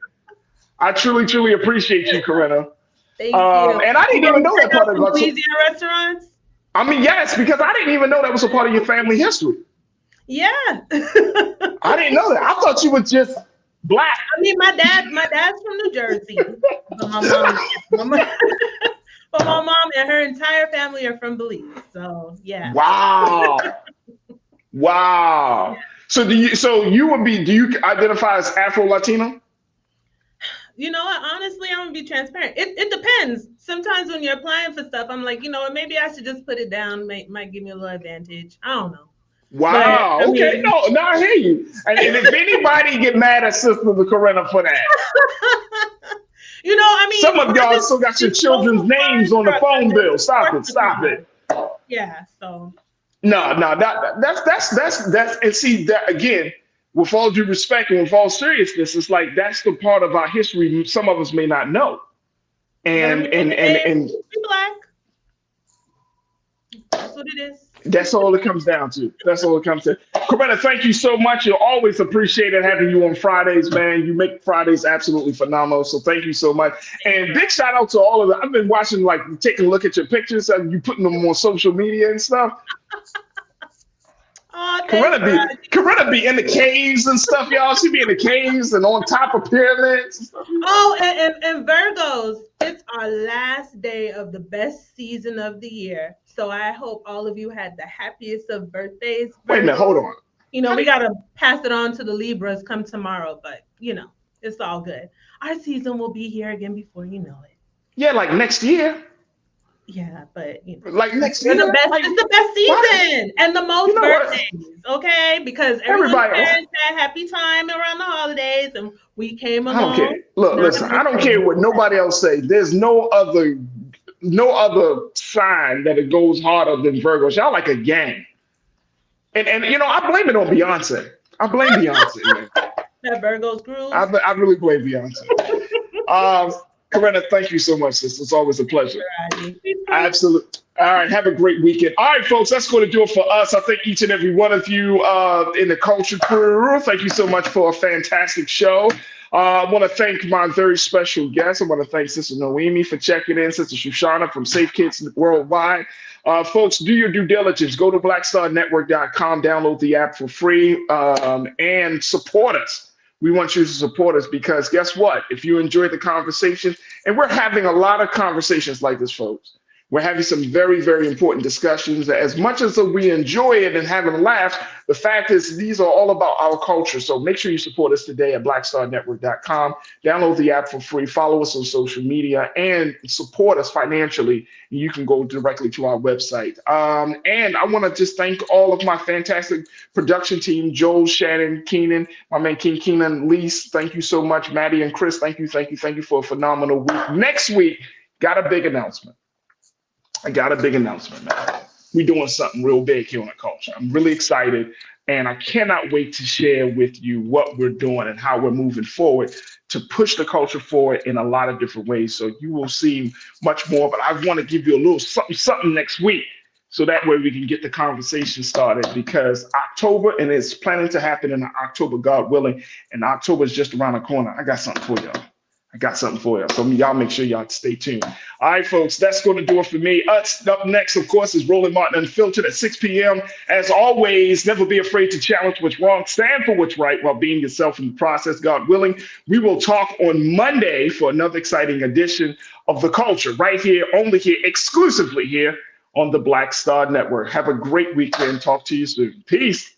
I truly, truly appreciate you, Corinna. Thank you. And I didn't even know that part of Louisiana restaurants. I mean, yes, because I didn't even know that was a part of your family history. Yeah. I didn't know that. I thought you were just Black. I mean, my dad's from New Jersey. But my mom and her entire family are from Belize. So yeah. Wow. Wow. So do you identify as Afro-Latino? You know what? Honestly, I'm gonna be transparent. It depends. Sometimes when you're applying for stuff, I'm like, you know what? Maybe I should just put it down. Might give me a little advantage. I don't know. Wow. But, okay. No, I hear you. And if anybody get mad at Sister Corinna for that, you know, I mean, some of y'all still got your children's names on the phone bill. Stop it. Yeah. So. No. That's and see that again. With all due respect and with all seriousness, it's like that's the part of our history some of us may not know. And be Black. That's what it is. That's all it comes down to. That's all it comes to. Corinna, thank you so much. You're always appreciated having you on Fridays, man. You make Fridays absolutely phenomenal. So thank you so much. And big shout out to all of them. I've been watching, like, taking a look at your pictures and you putting them on social media and stuff. Oh, Corinna be in the caves and stuff, y'all. She be in the caves and on top of pyramids and stuff. Oh, and Virgos, it's our last day of the best season of the year. So I hope all of you had the happiest of birthdays. Wait a minute, hold on. You know, we got to pass it on to the Libras come tomorrow, but, you know, it's all good. Our season will be here again before you know it. Yeah, like next year. Yeah, but you know, like next year, it's the best season and the most birthdays, okay? Because everybody parents had happy time around the holidays, and we came along. I don't care. Look, listen, I don't care what nobody else say. There's no other sign that it goes harder than Virgos. Y'all like a gang, and you know I blame it on Beyonce. I blame Beyonce, man. That Virgos groove. I really blame Beyonce. Corinna, thank you so much, sister. It's always a pleasure. Absolutely. All right, have a great weekend. All right, folks, that's going to do it for us. I thank each and every one of you in the culture crew. Thank you so much for a fantastic show. I want to thank my very special guests. I want to thank Sister Noemi for checking in, Sister Shoshana from Safe Kids Worldwide. Folks, do your due diligence. Go to blackstarnetwork.com, download the app for free, and support us. We want you to support us because guess what? If you enjoy the conversation, and we're having a lot of conversations like this, folks. We're having some very, very important discussions. As much as we enjoy it and having laughs, the fact is these are all about our culture. So make sure you support us today at blackstarnetwork.com. Download the app for free. Follow us on social media and support us financially. You can go directly to our website. And I want to just thank all of my fantastic production team, Joel, Shannon, Keenan, my man King Keenan, Lise. Thank you so much. Maddie and Chris, thank you for a phenomenal week. Next week, got a big announcement. I got a big announcement, man. We're doing something real big here on the culture. I'm really excited, and I cannot wait to share with you what we're doing and how we're moving forward to push the culture forward in a lot of different ways. So you will see much more, but I want to give you a little something next week so that way we can get the conversation started because October, and it's planning to happen in October, God willing, and October is just around the corner. I got something for y'all. So y'all make sure y'all stay tuned. All right, folks, that's going to do it for me. Up next, of course, is Roland Martin Unfiltered at 6 p.m. As always, never be afraid to challenge what's wrong, stand for what's right while being yourself in the process, God willing. We will talk on Monday for another exciting edition of The Culture right here, only here, exclusively here on the Black Star Network. Have a great weekend. Talk to you soon. Peace.